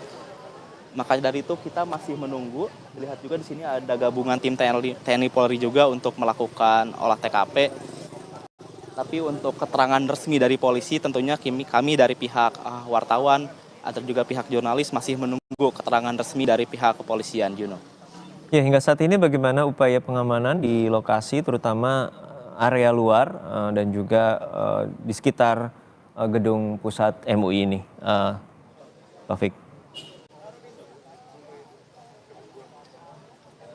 Maka dari itu kita masih menunggu. Dilihat juga di sini ada gabungan tim TNI Polri juga untuk melakukan olah TKP. Tapi untuk keterangan resmi dari polisi tentunya kami dari pihak wartawan atau juga pihak jurnalis masih menunggu keterangan resmi dari pihak kepolisian, Juno. Ya, hingga saat ini bagaimana upaya pengamanan di lokasi, terutama area luar dan juga di sekitar gedung pusat MUI ini, Taufik?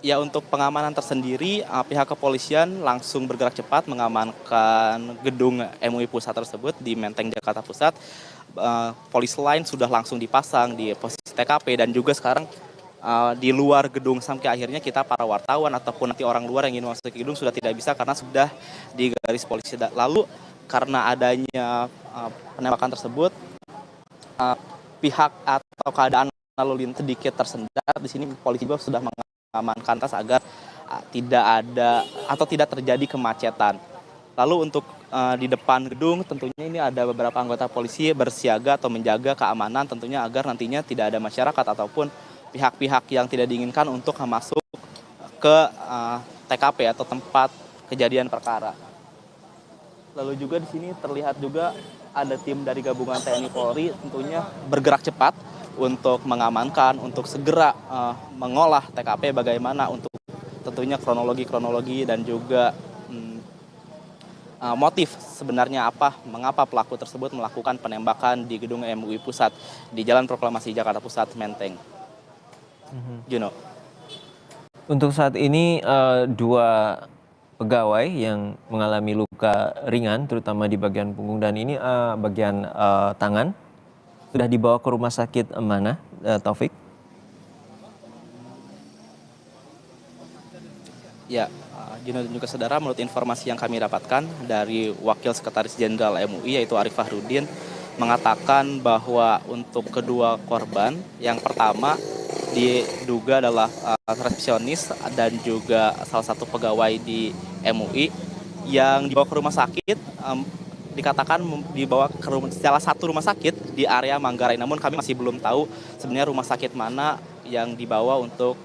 Ya, untuk pengamanan tersendiri, pihak kepolisian langsung bergerak cepat mengamankan gedung MUI Pusat tersebut di Menteng, Jakarta Pusat. Polis lain sudah langsung dipasang di posisi TKP, dan juga sekarang di luar gedung sampai akhirnya kita para wartawan ataupun nanti orang luar yang ingin masuk ke gedung sudah tidak bisa karena sudah di garis polisi. Lalu karena adanya penembakan tersebut, pihak atau keadaan lalu lintas sedikit tersendat. Di sini polisi juga sudah mengamankan tas agar tidak ada atau tidak terjadi kemacetan. Lalu untuk di depan gedung tentunya ini ada beberapa anggota polisi bersiaga atau menjaga keamanan tentunya agar nantinya tidak ada masyarakat ataupun pihak-pihak yang tidak diinginkan untuk masuk ke TKP atau tempat kejadian perkara. Lalu juga di sini terlihat juga ada tim dari gabungan TNI Polri tentunya bergerak cepat untuk mengamankan, untuk segera mengolah TKP bagaimana untuk tentunya kronologi dan juga motif sebenarnya mengapa pelaku tersebut melakukan penembakan di gedung MUI Pusat di Jalan Proklamasi Jakarta Pusat, Menteng. Juno. Untuk saat ini dua pegawai yang mengalami luka ringan terutama di bagian punggung dan ini bagian tangan sudah dibawa ke rumah sakit mana, Taufik? Ya, Juno dan juga saudara, menurut informasi yang kami dapatkan dari Wakil Sekretaris Jenderal MUI yaitu Arif Fahrudin mengatakan bahwa untuk kedua korban, yang pertama diduga adalah resepsionis dan juga salah satu pegawai di MUI yang dibawa ke rumah sakit, dikatakan dibawa ke salah satu rumah sakit di area Manggarai. Namun kami masih belum tahu sebenarnya rumah sakit mana yang dibawa untuk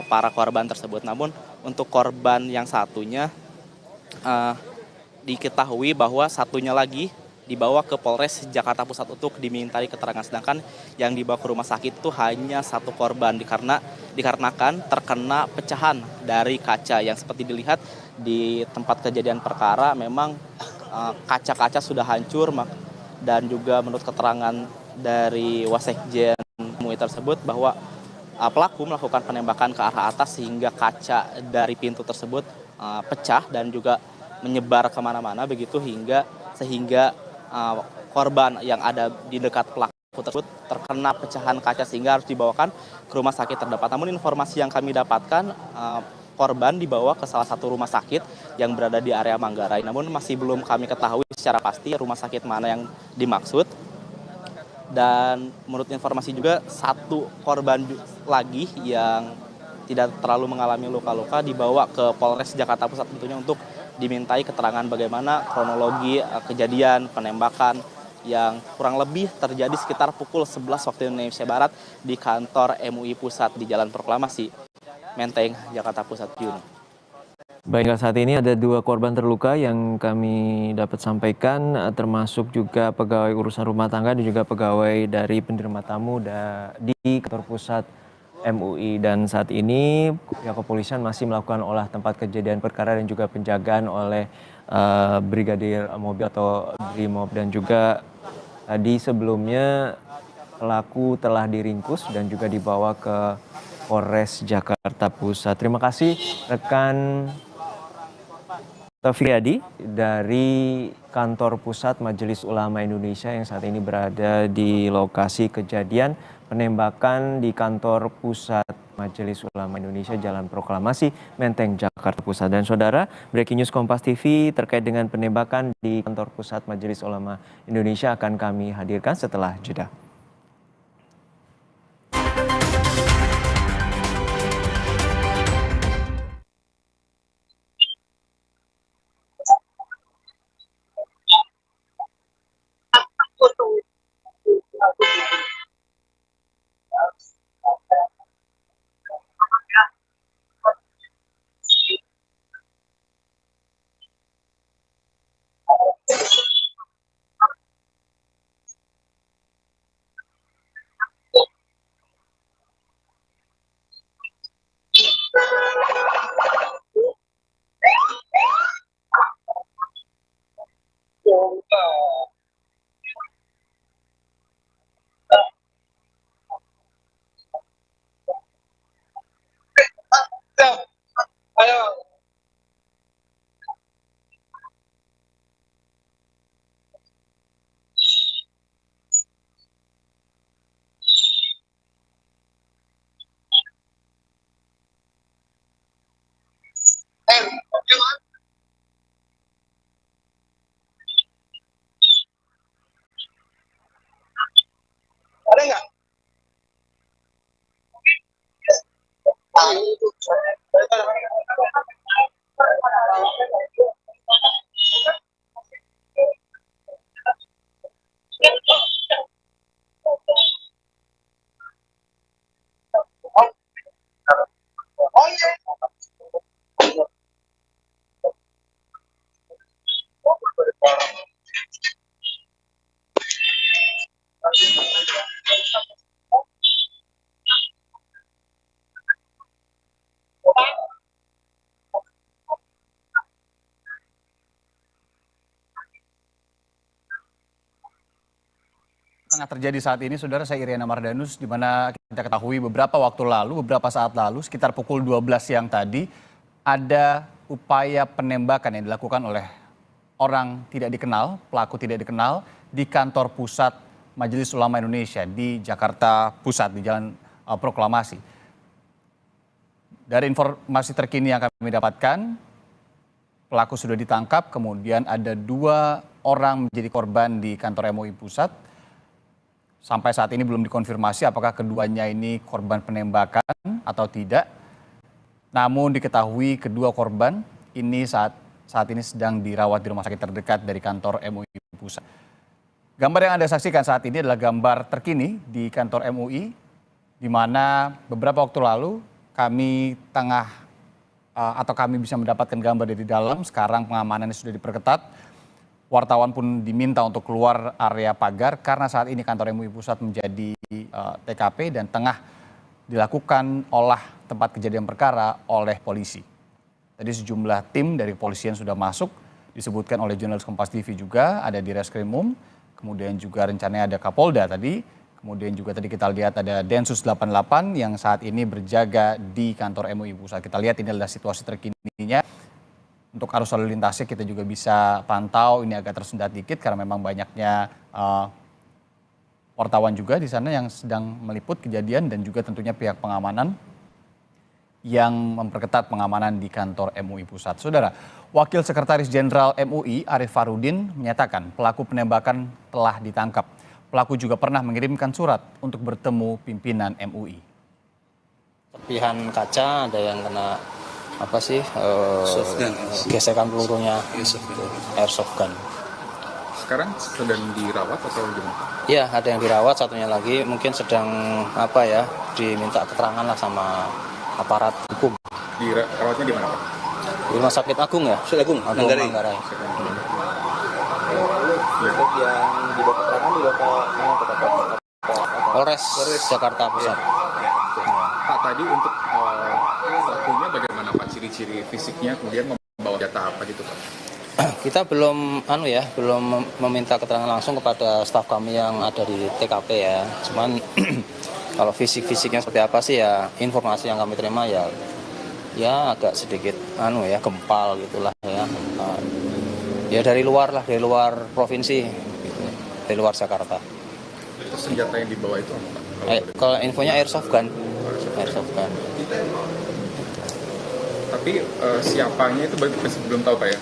para korban tersebut. Namun untuk korban yang satunya diketahui bahwa satunya lagi dibawa ke Polres Jakarta Pusat untuk dimintai keterangan, sedangkan yang dibawa ke rumah sakit itu hanya satu korban dikarenakan terkena pecahan dari kaca yang seperti dilihat di tempat kejadian perkara. Memang kaca-kaca sudah hancur, dan juga menurut keterangan dari Wasekjen MUI tersebut bahwa pelaku melakukan penembakan ke arah atas sehingga kaca dari pintu tersebut pecah dan juga menyebar kemana-mana begitu sehingga korban yang ada di dekat pelaku tersebut terkena pecahan kaca sehingga harus dibawakan ke rumah sakit terdekat. Namun informasi yang kami dapatkan, korban dibawa ke salah satu rumah sakit yang berada di area Manggarai. Namun masih belum kami ketahui secara pasti rumah sakit mana yang dimaksud. Dan menurut informasi juga satu korban lagi yang tidak terlalu mengalami luka-luka dibawa ke Polres Jakarta Pusat tentunya untuk dimintai keterangan bagaimana kronologi kejadian penembakan yang kurang lebih terjadi sekitar pukul 11 waktu Indonesia Barat di kantor MUI Pusat di Jalan Proklamasi, Menteng, Jakarta Pusat, Jun. Baik, saat ini ada dua korban terluka yang kami dapat sampaikan, termasuk juga pegawai urusan rumah tangga dan juga pegawai dari penerima tamu di kantor pusat MUI. Dan saat ini pihak kepolisian masih melakukan olah tempat kejadian perkara dan juga penjagaan oleh Brigadir Mobil atau Brimob, dan juga tadi sebelumnya pelaku telah diringkus dan juga dibawa ke Polres Jakarta Pusat. Terima kasih rekan Taufik Riyadi dari kantor pusat Majelis Ulama Indonesia yang saat ini berada di lokasi kejadian penembakan di kantor pusat Majelis Ulama Indonesia Jalan Proklamasi, Menteng, Jakarta Pusat. Dan saudara, breaking news Kompas TV terkait dengan penembakan di kantor pusat Majelis Ulama Indonesia akan kami hadirkan setelah jeda. Ada nggak? Oh iya. Tengah terjadi saat ini, saudara, saya Iriana Mardanus, di mana kita ketahui beberapa waktu lalu, beberapa saat lalu, sekitar pukul 12 siang tadi, ada upaya penembakan yang dilakukan oleh orang tidak dikenal, pelaku tidak dikenal, di kantor pusat Majelis Ulama Indonesia di Jakarta Pusat, di Jalan Proklamasi. Dari informasi terkini yang kami dapatkan, pelaku sudah ditangkap, kemudian ada 2 orang menjadi korban di kantor MUI Pusat. Sampai saat ini belum dikonfirmasi apakah keduanya ini korban penembakan atau tidak. Namun diketahui kedua korban ini saat ini sedang dirawat di rumah sakit terdekat dari kantor MUI Pusat. Gambar yang Anda saksikan saat ini adalah gambar terkini di kantor MUI, di mana beberapa waktu lalu kami bisa mendapatkan gambar dari dalam. Sekarang pengamanannya sudah diperketat. Wartawan pun diminta untuk keluar area pagar karena saat ini kantor MUI Pusat menjadi TKP dan tengah dilakukan olah tempat kejadian perkara oleh polisi. Tadi sejumlah tim dari kepolisian sudah masuk, disebutkan oleh jurnalis Kompas TV juga, ada di Reskrimum, kemudian juga rencananya ada Kapolda tadi, kemudian juga tadi kita lihat ada Densus 88 yang saat ini berjaga di kantor MUI Pusat. Kita lihat ini adalah situasi terkininya. Untuk arus lalu lintasnya kita juga bisa pantau, ini agak tersendat dikit karena memang banyaknya wartawan juga di sana yang sedang meliput kejadian dan juga tentunya pihak pengamanan yang memperketat pengamanan di kantor MUI Pusat. Saudara, Wakil Sekretaris Jenderal MUI Arief Farudin menyatakan pelaku penembakan telah ditangkap. Pelaku juga pernah mengirimkan surat untuk bertemu pimpinan MUI. Serpihan kaca, ada yang kena gesekan pelurunya, airsoft gun. Sekarang sedang dirawat atau gimana? Iya, ada yang dirawat, satunya lagi mungkin sedang diminta keterangan lah sama aparat hukum. Dirawatnya di mana, Pak? Di Rumah Sakit Agung ya? Agung Manggarai. Untuk yang dibawa keterangan Polres Jakarta Pusat. Pak, tadi untuk pelakunya bagaimana, Pak? Ciri-ciri fisiknya, kemudian membawa senjata apa gitu, Pak? Kita belum meminta keterangan langsung kepada staf kami yang ada di TKP ya. Cuman kalau fisiknya seperti apa sih ya, informasi yang kami terima ya agak sedikit gempal gitulah ya. Ya dari luar lah, dari luar provinsi, gitu. Dari luar Jakarta. Itu senjata yang dibawa itu apa, Pak? Kalau infonya airsoft gun. Airsoft gun. Tapi siapanya itu masih belum tahu, Pak ya?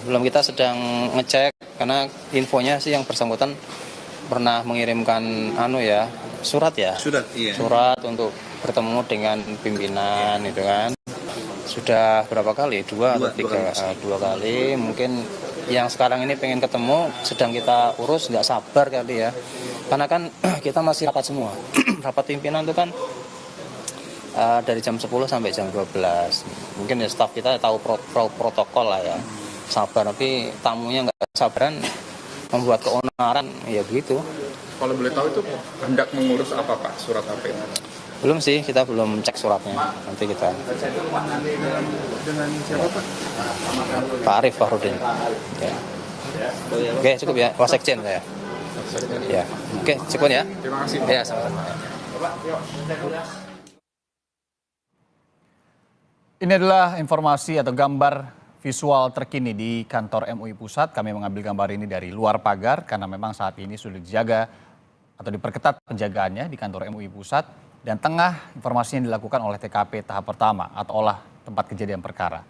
Belum kita sedang ngecek karena infonya sih yang bersangkutan pernah mengirimkan surat ya. Surat untuk bertemu dengan pimpinan itu kan. Sudah berapa kali? Dua kali. Mungkin yang sekarang ini pengen ketemu sedang kita urus, nggak sabar kali ya. Karena kan kita masih rapat semua. Rapat pimpinan itu kan dari jam 10 sampai jam 12. Mungkin ya staf kita tahu protokol lah ya. Sabar, tapi tamunya nggak sabaran, membuat keonaran, ya begitu. Kalau boleh tahu itu hendak mengurus apa, Pak? Surat apa itu? Belum sih, kita belum cek suratnya. Nanti kita. Dengan siapa, Pak? Pak Arif Fahrudin. Ya. Oke, cukup ya. Wasekjen saya. Ya. Oke, cukup ya. Terima kasih, Pak. Ya, sama-sama. Ini adalah informasi atau gambar visual terkini di kantor MUI Pusat. Kami mengambil gambar ini dari luar pagar karena memang saat ini sudah dijaga atau diperketat penjagaannya di kantor MUI Pusat. Dan tengah informasinya dilakukan oleh TKP tahap pertama atau olah tempat kejadian perkara.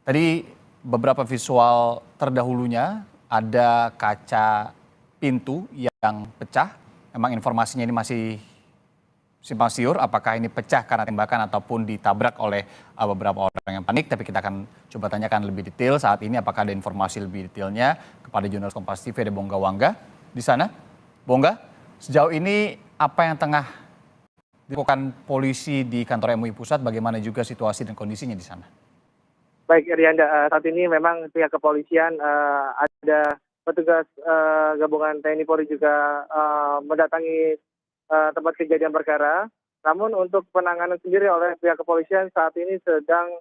Tadi beberapa visual terdahulunya ada kaca pintu yang pecah. Memang informasinya ini masih simpang siur apakah ini pecah karena tembakan ataupun ditabrak oleh beberapa orang yang panik. Tapi kita akan coba tanyakan lebih detail saat ini apakah ada informasi lebih detailnya kepada jurnalis Kompas TV ada Bongga Wangga di sana. Bongga, sejauh ini apa yang tengah dilakukan polisi di kantor MUI Pusat, bagaimana juga situasi dan kondisinya di sana? Baik, Rianda, saat ini memang pihak kepolisian ada petugas gabungan TNI Polri juga mendatangi tempat kejadian perkara. Namun untuk penanganan sendiri oleh pihak kepolisian saat ini sedang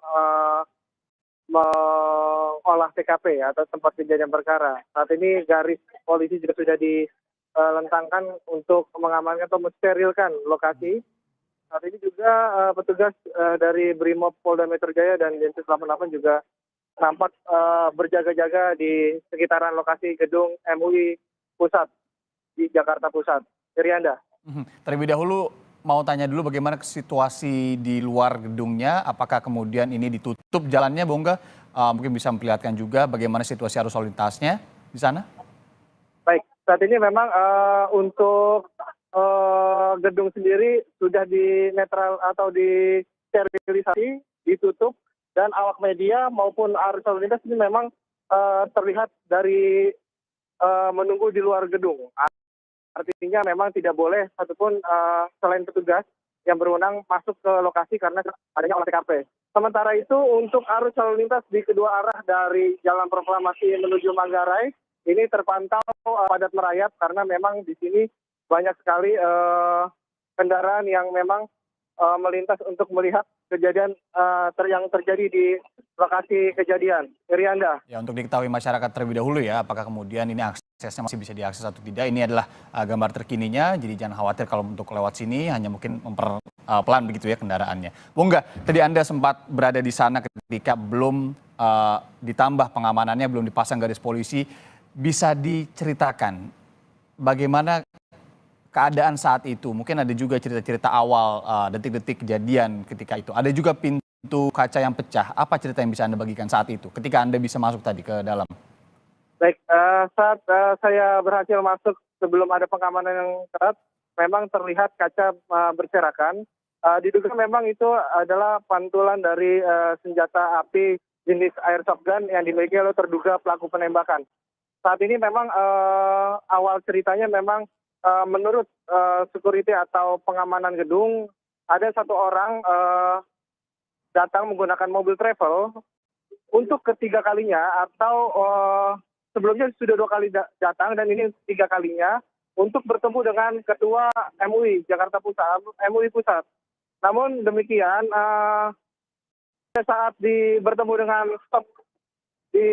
mengolah TKP atau tempat kejadian perkara. Saat ini garis polisi juga sudah dilentangkan untuk mengamankan atau mensterilkan lokasi. Saat ini juga petugas dari Brimob Polda Metro Jaya dan Densus 88 juga nampak berjaga-jaga di sekitaran lokasi gedung MUI Pusat di Jakarta Pusat. Irianda. Terlebih dahulu mau tanya dulu bagaimana situasi di luar gedungnya, apakah kemudian ini ditutup jalannya, Bongga? Mungkin bisa memperlihatkan juga bagaimana situasi arus lalu lintasnya di sana? Baik, saat ini memang untuk gedung sendiri sudah dinetral atau disterilisasi, ditutup, dan awak media maupun arus lalu lintas ini memang terlihat dari menunggu di luar gedung. Artinya memang tidak boleh satupun selain petugas yang berwenang masuk ke lokasi karena adanya olah TKP. Sementara itu untuk arus lalu lintas di kedua arah dari Jalan Proklamasi menuju Manggarai ini terpantau padat merayap karena memang di sini banyak sekali kendaraan yang memang melintas untuk melihat kejadian yang terjadi di lokasi kejadian. Irianda. Ya, untuk diketahui masyarakat terlebih dahulu ya, apakah kemudian ini aksesnya masih bisa diakses atau tidak. Ini adalah gambar terkininya, jadi jangan khawatir kalau untuk lewat sini, hanya mungkin memperpelan begitu ya kendaraannya. Bongga, tadi Anda sempat berada di sana ketika belum ditambah pengamanannya, belum dipasang garis polisi. Bisa diceritakan bagaimana keadaan saat itu? Mungkin ada juga cerita-cerita awal detik-detik kejadian ketika itu. Ada juga pintu kaca yang pecah. Apa cerita yang bisa Anda bagikan saat itu ketika Anda bisa masuk tadi ke dalam? Baik, saat saya berhasil masuk sebelum ada pengamanan yang ketat, memang terlihat kaca berserakan. Diduga memang itu adalah pantulan dari senjata api jenis airsoft gun yang dimiliki oleh terduga pelaku penembakan. Saat ini memang awal ceritanya memang menurut security atau pengamanan gedung, ada satu orang datang menggunakan mobil travel untuk ketiga kalinya atau sebelumnya sudah 2 kali datang dan ini 3 kalinya untuk bertemu dengan Ketua MUI Jakarta Pusat, MUI Pusat. Namun demikian saat bertemu dengan staf di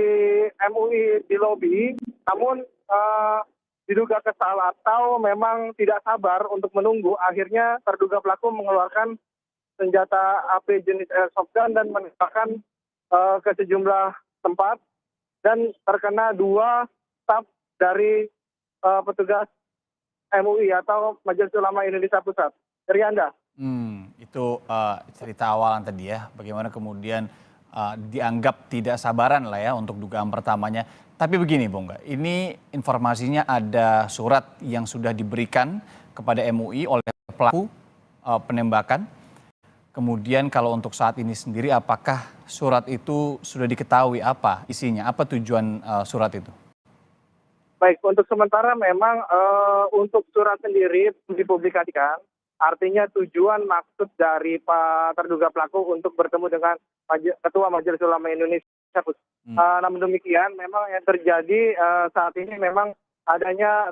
MUI di lobi, namun diduga kesal atau memang tidak sabar untuk menunggu, akhirnya terduga pelaku mengeluarkan senjata api jenis airsoft gun dan menembakkan ke sejumlah tempat dan terkena 2 staf dari petugas MUI atau Majelis Ulama Indonesia Pusat. Rianda. Itu cerita awalan tadi ya, bagaimana kemudian dianggap tidak sabaran lah ya untuk dugaan pertamanya. Tapi begini Bung, ini informasinya ada surat yang sudah diberikan kepada MUI oleh pelaku penembakan. Kemudian kalau untuk saat ini sendiri apakah surat itu sudah diketahui apa isinya, apa tujuan surat itu? Baik, untuk sementara memang untuk surat sendiri dipublikasikan. Artinya tujuan maksud dari Pak terduga pelaku untuk bertemu dengan Ketua Majelis Ulama Indonesia. Namun demikian, memang yang terjadi saat ini memang adanya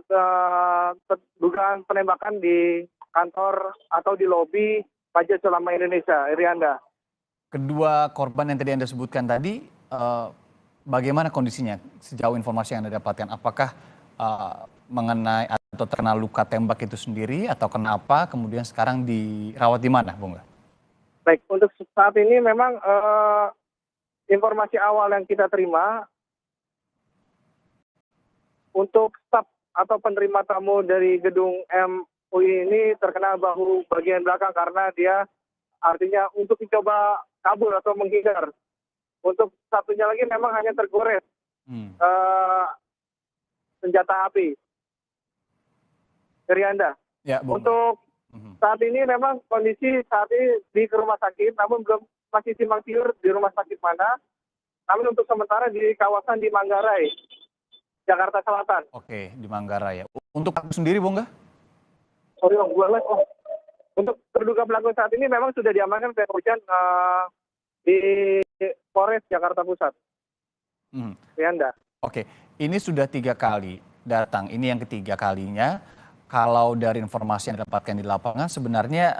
dugaan penembakan di kantor atau di lobi Majelis Ulama Indonesia. Irianda. Kedua korban yang tadi Anda sebutkan tadi, bagaimana kondisinya sejauh informasi yang Anda dapatkan? Apakah mengenai atau terkena luka tembak itu sendiri atau kenapa kemudian sekarang dirawat di mana, Bung? Baik, untuk saat ini memang informasi awal yang kita terima untuk staf atau penerima tamu dari gedung MUI ini terkena bahu bagian belakang karena dia artinya untuk mencoba kabur atau menghindar. Untuk satunya lagi memang hanya tergores senjata api. Dari Anda. Ya, Bung. Untuk saat ini memang kondisi saat ini di rumah sakit, namun belum masih simpang siur di rumah sakit mana. Namun untuk sementara di kawasan di Manggarai, Jakarta Selatan. Oke, di Manggarai ya. Untuk pelaku sendiri, Bung, nggak? Sorry, Bang, untuk terduga pelaku saat ini memang sudah diamankan pihak kepolisian di Polres Jakarta Pusat. Di Anda. Oke, ini sudah 3 kali datang. Ini yang ketiga kalinya. Kalau dari informasi yang didapatkan di lapangan sebenarnya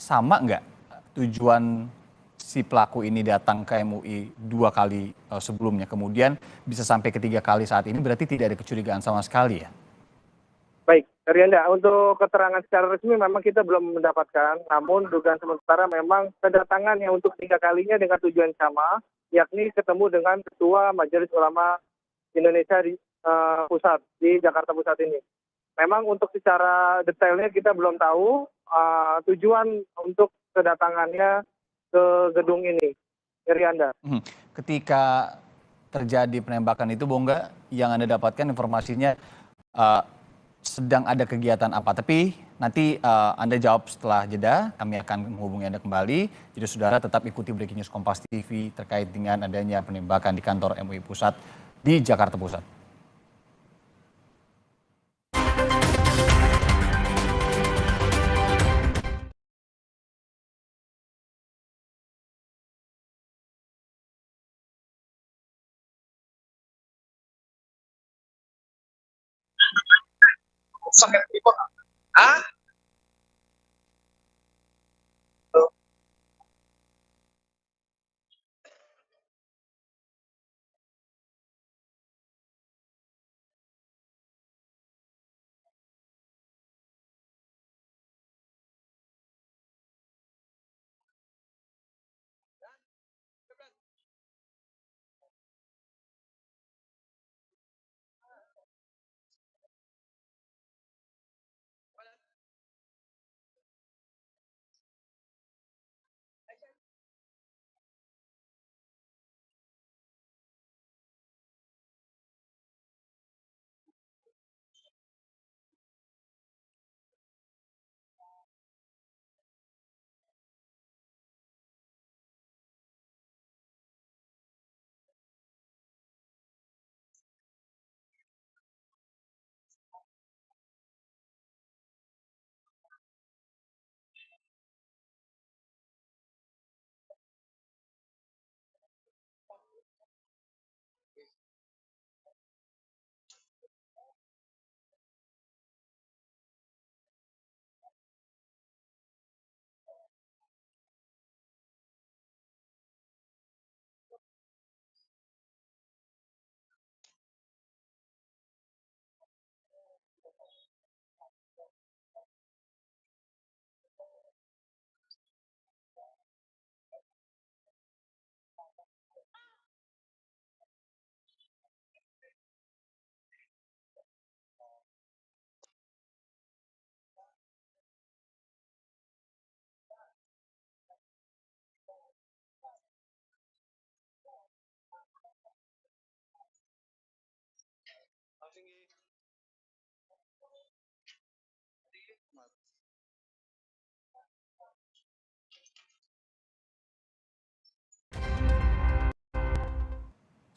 sama nggak tujuan si pelaku ini datang ke MUI 2 kali sebelumnya, kemudian bisa sampai ketiga kali saat ini, berarti tidak ada kecurigaan sama sekali ya? Baik, Rianda, untuk keterangan secara resmi memang kita belum mendapatkan, namun dugaan sementara memang kedatangan yang untuk 3 kalinya dengan tujuan sama, yakni ketemu dengan Ketua Majelis Ulama Indonesia di pusat, di Jakarta Pusat ini. Memang untuk secara detailnya kita belum tahu tujuan untuk kedatangannya ke gedung ini. Rianda. Ketika terjadi penembakan itu, Bongga, yang Anda dapatkan informasinya sedang ada kegiatan apa? Tapi nanti Anda jawab setelah jeda, kami akan menghubungi Anda kembali. Jadi saudara tetap ikuti Breaking News Kompas TV terkait dengan adanya penembakan di kantor MUI Pusat di Jakarta Pusat. Sakit tipe. Ah?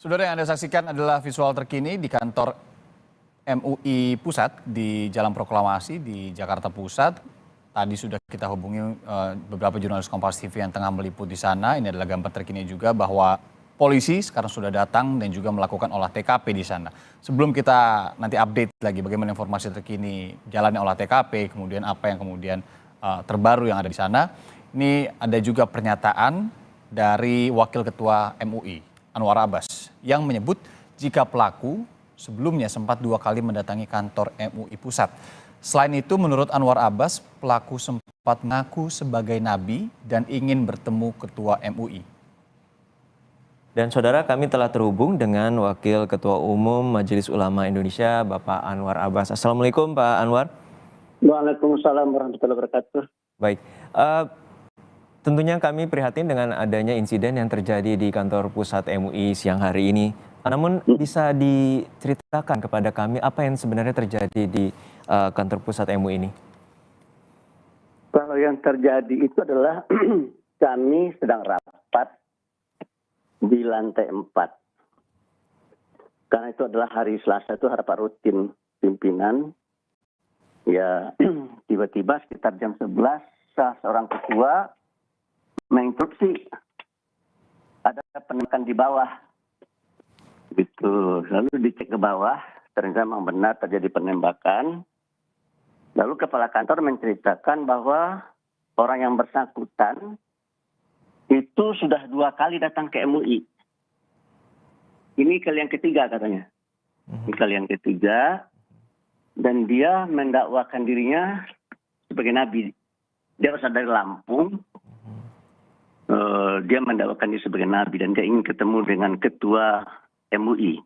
Saudara, yang Anda saksikan adalah visual terkini di kantor MUI Pusat di Jalan Proklamasi di Jakarta Pusat. Tadi sudah kita hubungi beberapa jurnalis Kompas TV yang tengah meliput di sana. Ini adalah gambar terkini juga bahwa polisi sekarang sudah datang dan juga melakukan olah TKP di sana. Sebelum kita nanti update lagi bagaimana informasi terkini jalannya olah TKP, kemudian apa yang kemudian terbaru yang ada di sana. Ini ada juga pernyataan dari Wakil Ketua MUI, Anwar Abbas, yang menyebut jika pelaku sebelumnya sempat 2 kali mendatangi kantor MUI Pusat. Selain itu, menurut Anwar Abbas, pelaku sempat mengaku sebagai nabi dan ingin bertemu Ketua MUI. Dan saudara, kami telah terhubung dengan Wakil Ketua Umum Majelis Ulama Indonesia, Bapak Anwar Abbas. Assalamualaikum Pak Anwar. Waalaikumsalam warahmatullahi wabarakatuh. Baik, tentunya kami prihatin dengan adanya insiden yang terjadi di kantor pusat MUI siang hari ini. Namun bisa diceritakan kepada kami apa yang sebenarnya terjadi di kantor pusat MUI ini? Kalau yang terjadi itu adalah kami sedang rapat di lantai 4. Karena itu adalah hari Selasa, itu rapat rutin pimpinan. Ya, tiba-tiba sekitar jam 11 seorang ketua menginstruksi ada penembakan di bawah. Gitu. Lalu dicek ke bawah, ternyata memang benar terjadi penembakan. Lalu kepala kantor menceritakan bahwa orang yang bersangkutan itu sudah 2 kali datang ke MUI. Ini kali yang ketiga katanya. Ini kali yang ketiga. Dan dia mendakwakan dirinya sebagai nabi. Dia berasal dari Lampung. Dia mendakwakan diri sebagai nabi dan dia ingin ketemu dengan ketua MUI.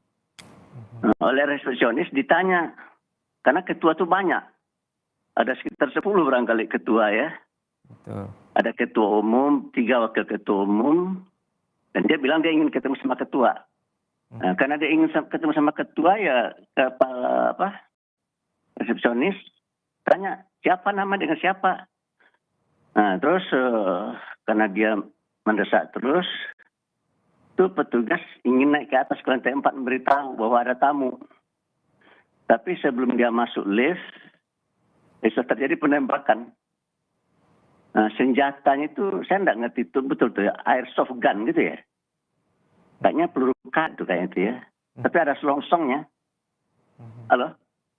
Oleh resepsionis ditanya, karena ketua itu banyak. Ada sekitar 10 barangkali ketua ya. Betul. Ada ketua umum, 3 wakil ketua umum. Dan dia bilang dia ingin ketemu sama ketua. Nah, karena dia ingin ketemu sama ketua ya kepala resepsionis tanya siapa nama dengan siapa. Nah, terus karena dia mendesak terus, itu petugas ingin naik ke atas ke lantai 4 memberitahu bahwa ada tamu. Tapi sebelum dia masuk lift, bisa terjadi penembakan. Nah, senjatanya itu saya tidak ngerti itu betul tuh ya, airsoft gun gitu ya. Kayaknya peluru kadu kayaknya itu ya. Tapi ada selongsongnya. Halo?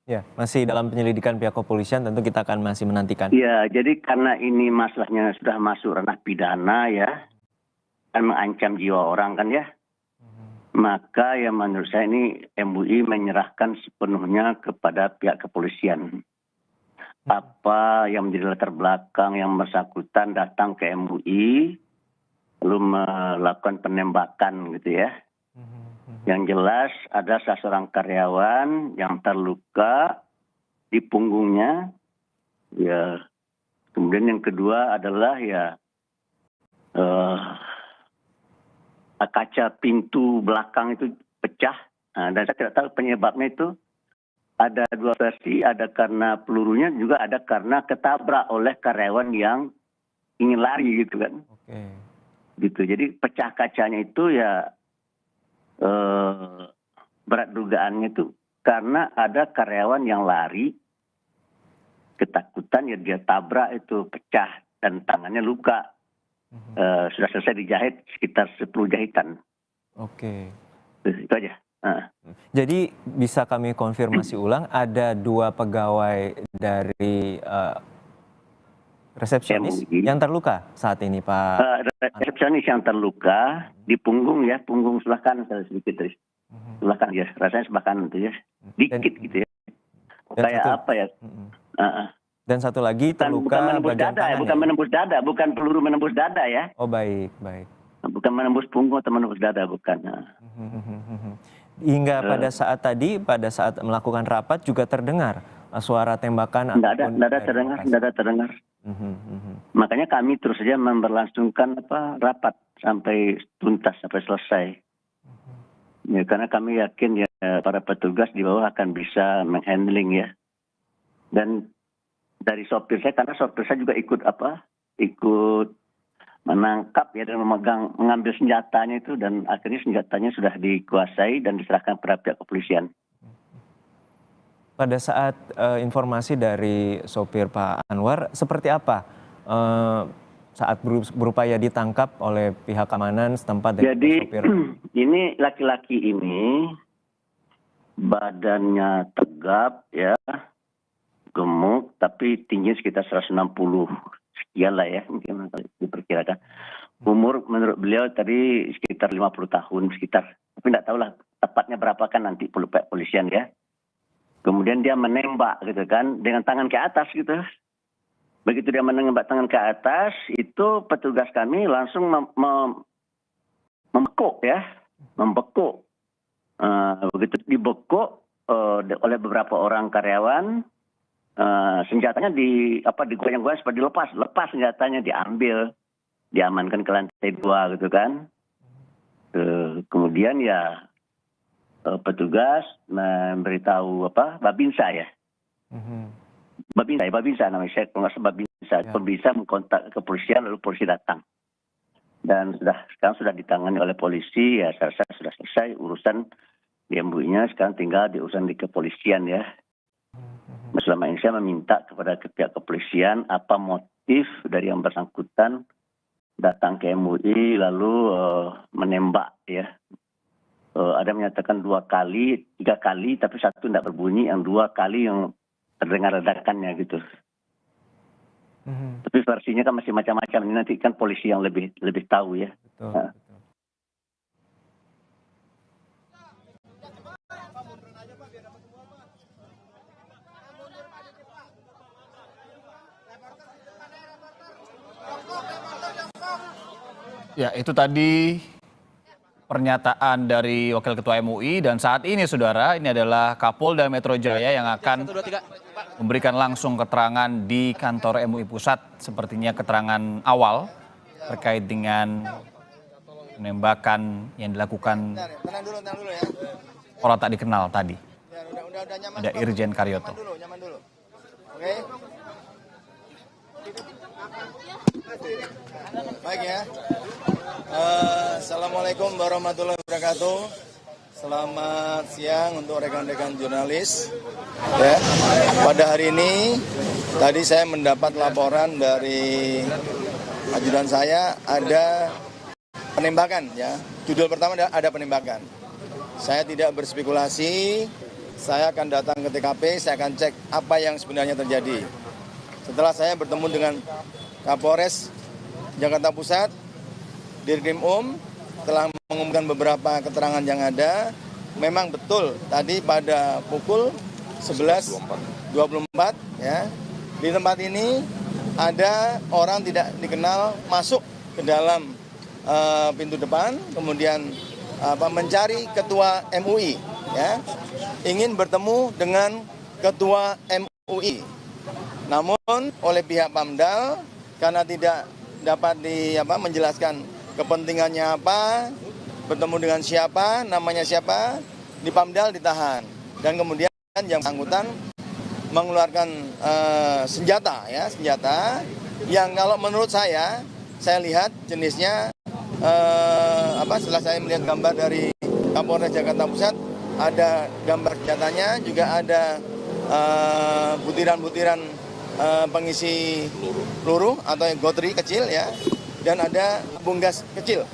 Ya, masih dalam penyelidikan pihak kepolisian, tentu kita akan masih menantikan. Ya, jadi karena ini masalahnya sudah masuk ranah pidana ya, kan mengancam jiwa orang kan ya. Maka ya menurut saya ini MUI menyerahkan sepenuhnya kepada pihak kepolisian. Apa yang menjadi latar belakang yang bersangkutan datang ke MUI, lalu melakukan penembakan gitu ya. Yang jelas ada seorang karyawan yang terluka di punggungnya. Ya, kemudian yang kedua adalah ya kaca pintu belakang itu pecah. Nah, dan saya tidak tahu penyebabnya itu. Ada 2 versi, ada karena pelurunya, juga ada karena ketabrak oleh karyawan yang ingin lari gitu kan. Oke. Gitu. Jadi pecah kacanya itu ya berat dugaannya itu karena ada karyawan yang lari, ketakutan ya dia tabrak itu pecah dan tangannya luka. Sudah selesai dijahit sekitar 10 jahitan. Oke. Itu aja. Jadi bisa kami konfirmasi ulang, ada 2 pegawai dari resepsionis MUI yang terluka saat ini, Pak. Resepsionis yang terluka di punggung ya, punggung sebelah kanan sedikit dari sebelah kanan ya, rasanya sebelah kanan itu ya, dikit gitu ya. Kayak apa ya? Dan satu lagi terluka bukan menembus bagian dada ya, tangan bukan ya? menembus dada, bukan peluru menembus dada ya. Oh baik, baik. Bukan menembus punggung atau menembus dada, bukan. Hingga pada saat melakukan rapat juga terdengar suara tembakan? Tidak ada terdengar. Makanya kami terus saja memberlangsungkan rapat sampai tuntas, sampai selesai. Ya, karena kami yakin ya para petugas di bawah akan bisa menghandling ya. Dan dari sopir saya, karena sopir saya juga ikut menangkap ya dan mengambil senjatanya itu, dan akhirnya senjatanya sudah dikuasai dan diserahkan kepada pihak kepolisian. Pada saat informasi dari sopir Pak Anwar, seperti apa saat berupaya ditangkap oleh pihak keamanan setempat dan Jadi sopir? ini laki-laki ini badannya tegap ya, gemuk, tapi tinggi sekitar 160 sekian lah ya, mungkin diperkirakan. Umur menurut beliau tadi sekitar 50 tahun sekitar, tapi tidak tahu lah tepatnya berapa kan nanti pihak polisian ya. Kemudian dia menembak gitu kan dengan tangan ke atas gitu. Begitu dia menembak tangan ke atas, itu petugas kami langsung membekuk ya, membekuk. Begitu dibekuk oleh beberapa orang karyawan, senjatanya digoyang-goyang supaya lepas senjatanya, diambil, diamankan ke lantai 2 gitu kan. Kemudian ya petugas memberitahu Babinsa ya. Babinsa namanya, saya kalau nggak salah Babinsa. Babinsa mengkontak kepolisian, lalu polisi datang. Dan sekarang sudah ditangani oleh polisi, ya saya rasa sudah selesai urusan di MUI-nya, sekarang tinggal diurusan di kepolisian ya. Selama ini saya meminta kepada pihak kepolisian apa motif dari yang bersangkutan datang ke MUI lalu menembak ya. Ada menyatakan 2 kali, 3 kali, tapi 1 tidak berbunyi, yang 2 kali yang terdengar ledakannya gitu. Tapi versinya kan masih macam-macam, ini nanti kan polisi yang lebih tahu ya. Betul, Nah. betul. Ya, itu tadi pernyataan dari Wakil Ketua MUI, dan saat ini saudara, ini adalah Kapolda Metro Jaya yang akan memberikan langsung keterangan di kantor MUI Pusat, sepertinya keterangan awal terkait dengan penembakan yang dilakukan orang tak dikenal tadi. Ada Irjen Karyoto. Baik ya. Assalamualaikum warahmatullahi wabarakatuh. Selamat siang untuk rekan-rekan jurnalis. Ya, pada hari ini tadi saya mendapat laporan dari ajudan saya ada penembakan ya. Judul pertama ada penembakan. Saya tidak berspekulasi. Saya akan datang ke TKP, saya akan cek apa yang sebenarnya terjadi. Setelah saya bertemu dengan Kapolres Jakarta Pusat, Dirkrim telah mengumumkan beberapa keterangan yang ada. Memang betul tadi pada pukul 11.24 ya, di tempat ini ada orang tidak dikenal masuk ke dalam pintu depan, kemudian mencari ketua MUI ya, ingin bertemu dengan ketua MUI. Namun oleh pihak Pamdal karena tidak dapat menjelaskan kepentingannya apa, bertemu dengan siapa, namanya siapa, di Pamdal ditahan. Dan kemudian yang bersangkutan mengeluarkan senjata yang kalau menurut saya lihat jenisnya setelah saya melihat gambar dari Kapolres Jakarta Pusat, ada gambar senjatanya, juga ada butiran-butiran pengisi peluru atau gotri kecil ya, dan ada tabung gas kecil.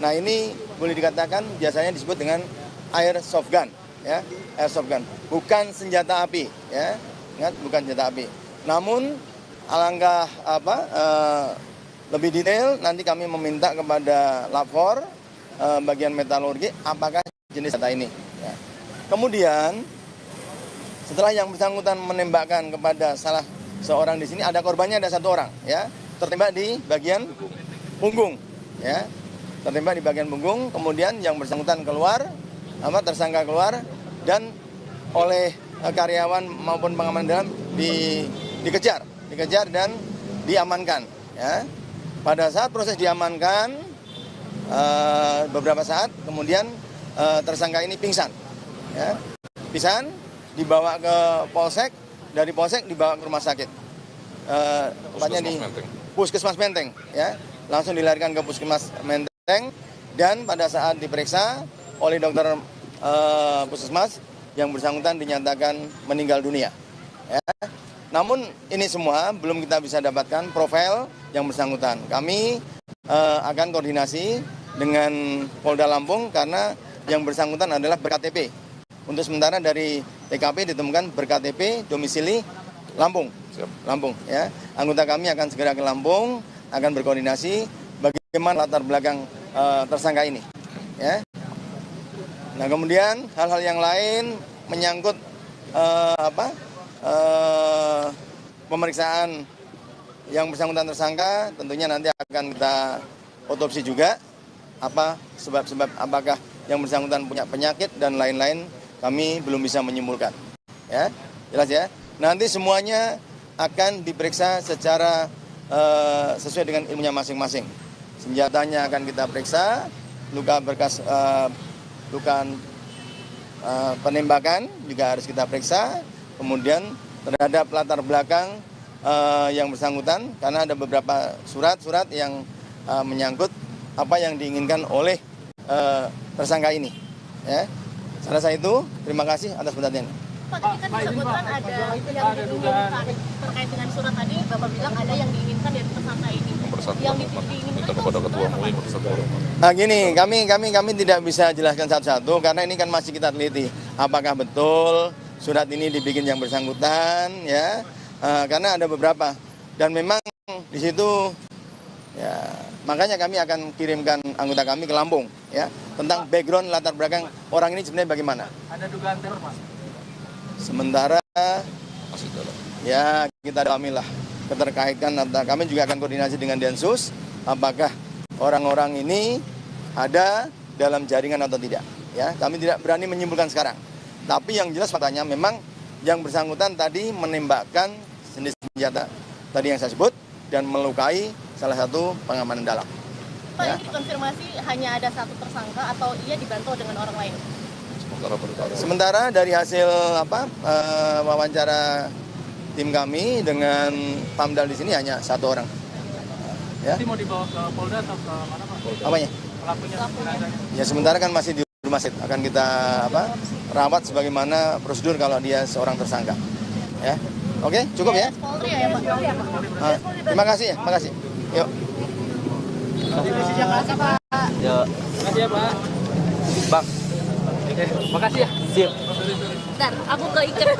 Nah ini boleh dikatakan biasanya disebut dengan airsoft gun ya, airsoft gun, bukan senjata api ya, ingat bukan senjata api. Namun alangkah lebih detail nanti kami meminta kepada lapor bagian metalurgi apakah jenis senjata ini ya. Kemudian setelah yang bersangkutan menembakkan kepada salah seorang di sini, ada korbannya, ada 1 orang ya, tertembak di bagian punggung ya, tertembak di bagian punggung. Kemudian yang bersangkutan keluar, tersangka keluar, dan oleh karyawan maupun pengamanan dalam dikejar dan diamankan ya. Pada saat proses diamankan beberapa saat kemudian tersangka ini pingsan ya, dibawa ke polsek, dari polsek dibawa ke rumah sakit, tepatnya di Puskesmas Menteng ya. langsung dilarikan ke Puskesmas Menteng, dan pada saat diperiksa oleh dokter Puskesmas, yang bersangkutan dinyatakan meninggal dunia. Ya. Namun ini semua belum kita bisa dapatkan profil yang bersangkutan. Kami akan koordinasi dengan Polda Lampung karena yang bersangkutan adalah ber-KTP. Untuk sementara dari TKP ditemukan ber-KTP domisili Lampung. Lampung ya. Anggota kami akan segera ke Lampung, akan berkoordinasi bagaimana latar belakang tersangka ini. Ya. Nah, kemudian hal-hal yang lain menyangkut pemeriksaan yang bersangkutan tersangka, tentunya nanti akan kita otopsi juga apa sebab-sebab, apakah yang bersangkutan punya penyakit dan lain-lain, kami belum bisa menyimpulkan. Ya, jelas ya. Nanti semuanya akan diperiksa secara sesuai dengan ilmunya masing-masing. Senjatanya akan kita periksa, luka bekas penembakan juga harus kita periksa, kemudian terhadap latar belakang yang bersangkutan, karena ada beberapa surat-surat yang menyangkut apa yang diinginkan oleh tersangka ini. Ya. Saya rasa itu, terima kasih atas perhatiannya. Pak, tadi kan disebutkan ada yang diinginkan terkait dengan surat tadi, Bapak bilang ada yang diinginkan dari tersangka ini. Yang diinginkan kepada ketua MUI. Nah gini, kami tidak bisa jelaskan satu-satu karena ini kan masih kita teliti. Apakah betul surat ini dibikin yang bersangkutan, ya? Karena ada beberapa dan memang di situ, ya makanya kami akan kirimkan anggota kami ke Lampung, ya, tentang background latar belakang orang ini sebenarnya bagaimana. Ada dugaan teror, Mas? Sementara ya kita dalamilah keterkaitan, kami juga akan koordinasi dengan Densus apakah orang-orang ini ada dalam jaringan atau tidak. Ya, kami tidak berani menyimpulkan sekarang. Tapi yang jelas faktanya memang yang bersangkutan tadi menembakkan senjata tadi yang saya sebut dan melukai salah satu pengamanan dalam. Pak, ini dikonfirmasi hanya ada satu tersangka atau ia dibantu dengan orang lain? Sementara dari hasil wawancara tim kami dengan Pamdal di sini hanya satu orang. Ya. Nanti mau dibawa ke Polda atau ke mana, Pak? Apanya? Pelakunya. Ya sementara kan masih di rumah sakit, akan kita rawat sebagaimana prosedur kalau dia seorang tersangka. Ya. Oke, cukup ya? Polri ya, Pak? Terima kasih ya, makasih. Yuk. Terima kasih, Pak. Ya, Makasih ya, Pak. Bang. Makasih ya. Siap. Bentar, aku keikat.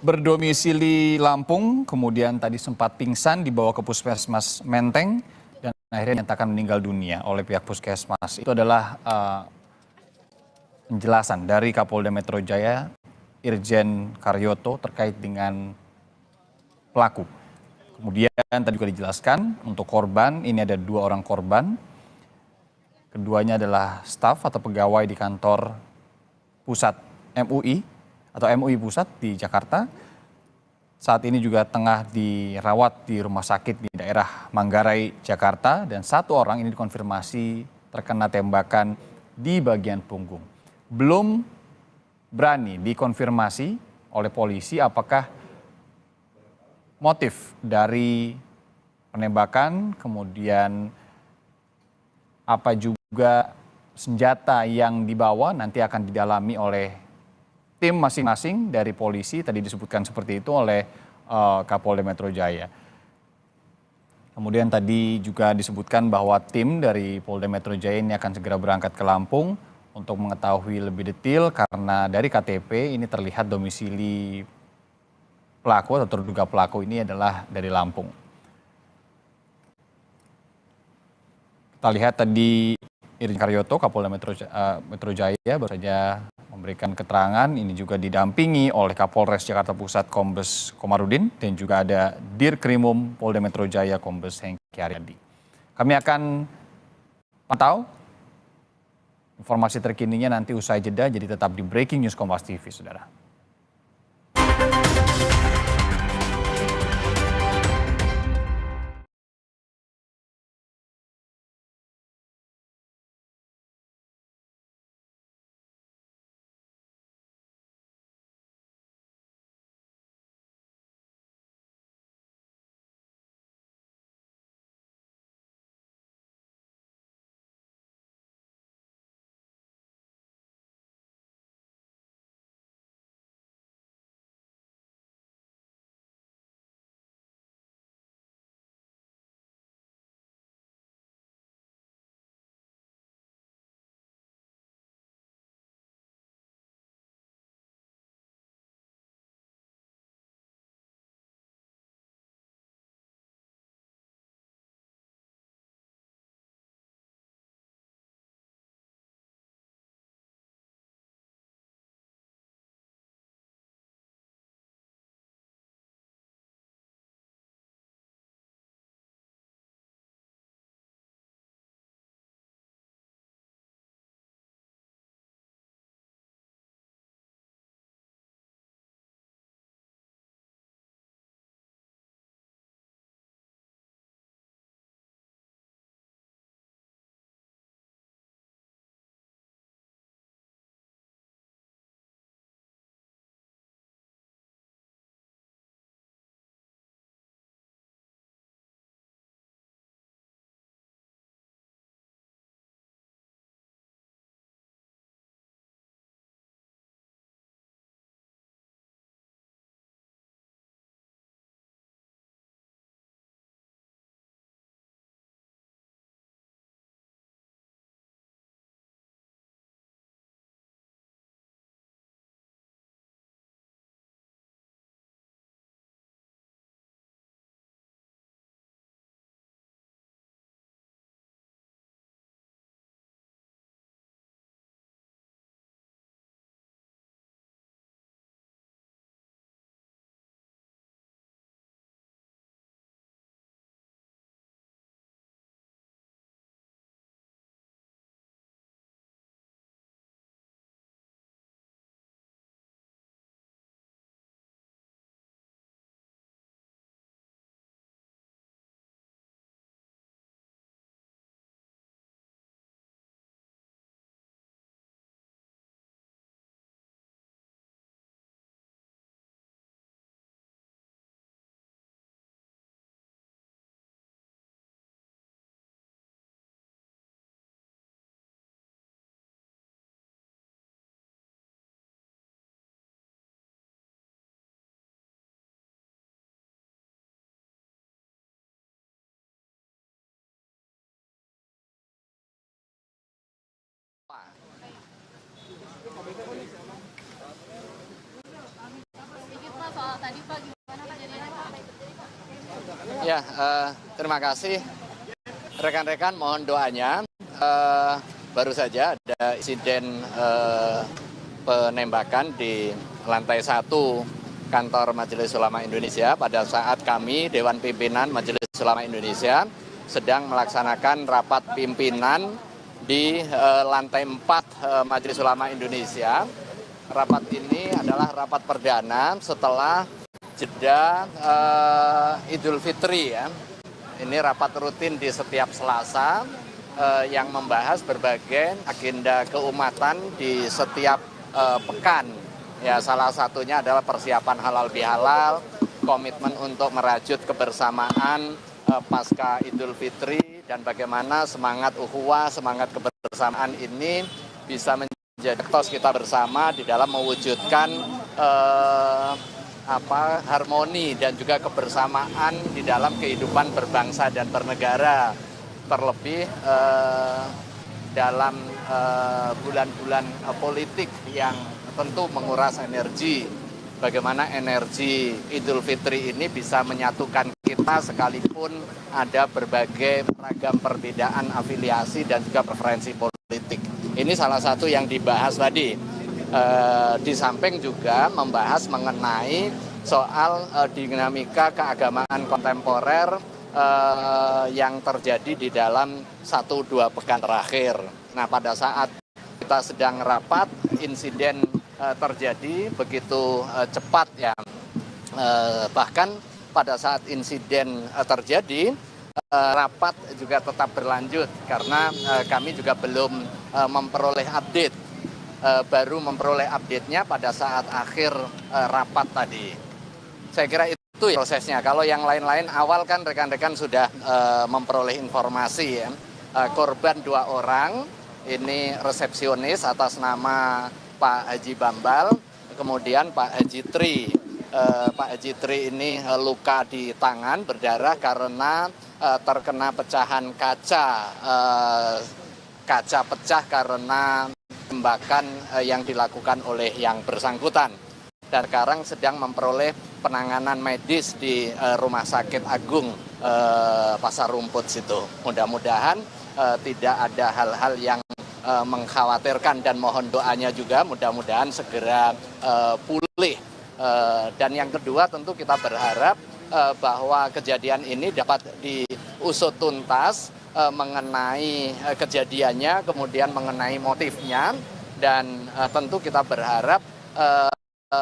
Berdomisili Lampung, kemudian tadi sempat pingsan dibawa ke Puskesmas Menteng dan akhirnya dinyatakan meninggal dunia oleh pihak Puskesmas. Itu adalah penjelasan dari Kapolda Metro Jaya, Irjen Karyoto terkait dengan pelaku. Kemudian tadi juga dijelaskan untuk korban, ini ada 2 orang korban. Keduanya adalah staf atau pegawai di kantor pusat MUI atau MUI Pusat di Jakarta. Saat ini juga tengah dirawat di rumah sakit di daerah Manggarai, Jakarta. Dan 1 orang ini dikonfirmasi terkena tembakan di bagian punggung. Belum berani dikonfirmasi oleh polisi apakah motif dari penembakan, kemudian apa juga senjata yang dibawa nanti akan didalami oleh tim masing-masing dari polisi. Tadi disebutkan seperti itu oleh Kapolda Metro Jaya. Kemudian tadi juga disebutkan bahwa tim dari Polda Metro Jaya ini akan segera berangkat ke Lampung untuk mengetahui lebih detail karena dari KTP ini terlihat domisili pelaku atau terduga pelaku ini adalah dari Lampung. Kita lihat tadi Irjen Karyoto, Kapolda Metro Jaya baru saja memberikan keterangan. Ini juga didampingi oleh Kapolres Jakarta Pusat Kombes Komarudin dan juga ada Dirkrimum Polda Metro Jaya Kombes Hengki Haryadi. Kami akan pantau informasi terkininya nanti usai jeda, jadi tetap di Breaking News Kompas TV, saudara. Ya, terima kasih rekan-rekan, mohon doanya. Baru saja ada insiden penembakan di lantai 1 kantor Majelis Ulama Indonesia pada saat kami Dewan Pimpinan Majelis Ulama Indonesia sedang melaksanakan rapat pimpinan di lantai 4 Majelis Ulama Indonesia. Rapat ini adalah rapat perdana setelah jeda Idul Fitri ya. Ini rapat rutin di setiap Selasa yang membahas berbagai agenda keumatan di setiap pekan. Ya, salah satunya adalah persiapan halal bihalal, komitmen untuk merajut kebersamaan pasca Idul Fitri, dan bagaimana semangat ukhuwah, semangat kebersamaan ini bisa menjadi tos kita bersama di dalam mewujudkan harmoni dan juga kebersamaan di dalam kehidupan berbangsa dan bernegara, terlebih dalam bulan-bulan politik yang tentu menguras energi. Bagaimana energi Idul Fitri ini bisa menyatukan kita sekalipun ada berbagai ragam perbedaan afiliasi dan juga preferensi politik. Ini salah satu yang dibahas tadi. Di samping juga membahas mengenai soal dinamika keagamaan kontemporer yang terjadi di dalam 1-2 pekan terakhir. Nah, pada saat kita sedang rapat, insiden terjadi begitu cepat ya. Bahkan pada saat insiden terjadi, rapat juga tetap berlanjut karena kami juga belum memperoleh update. Baru memperoleh update-nya pada saat akhir rapat tadi. Saya kira itu ya prosesnya. Kalau yang lain-lain awal kan rekan-rekan sudah memperoleh informasi ya. Korban 2 orang, ini resepsionis atas nama Pak Haji Bambal, kemudian Pak Haji Tri. Pak Haji Tri ini luka di tangan, berdarah karena terkena pecahan kaca. Kaca pecah karena tembakan yang dilakukan oleh yang bersangkutan, dan sekarang sedang memperoleh penanganan medis di Rumah Sakit Agung Pasar Rumput situ. Mudah-mudahan tidak ada hal-hal yang mengkhawatirkan, dan mohon doanya juga mudah-mudahan segera pulih. Dan yang kedua tentu kita berharap bahwa kejadian ini dapat diusut tuntas mengenai kejadiannya, kemudian mengenai motifnya, dan tentu kita berharap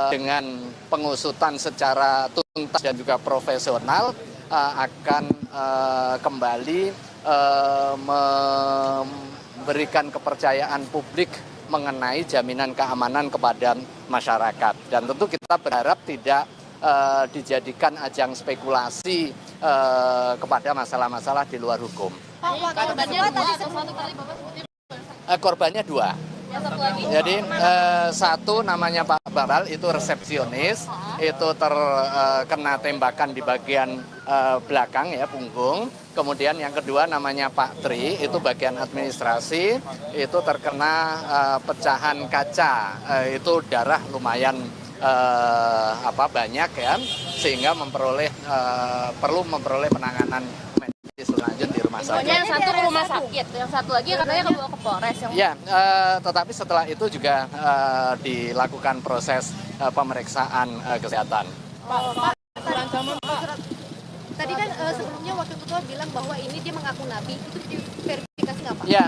dengan pengusutan secara tuntas dan juga profesional akan kembali memberikan kepercayaan publik mengenai jaminan keamanan kepada masyarakat. Dan tentu kita berharap tidak dijadikan ajang spekulasi kepada masalah-masalah di luar hukum. Korbannya 2. Jadi satu namanya Pak Bambal, itu resepsionis, itu terkena tembakan di bagian belakang ya, punggung. Kemudian yang kedua namanya Pak Tri, itu bagian administrasi, itu terkena pecahan kaca, itu darah lumayan banyak ya, sehingga perlu memperoleh penanganan medis lanjut di rumah sakit. Yang satu ke rumah sakit, yang satu lagi katanya kebawa ke Polres. Ya, tetapi setelah itu juga dilakukan proses pemeriksaan kesehatan. Pak, tadi kan sebelumnya Wakil Ketua bilang bahwa ini dia mengaku nabi, itu diverifikasi nggak Pak? Ya,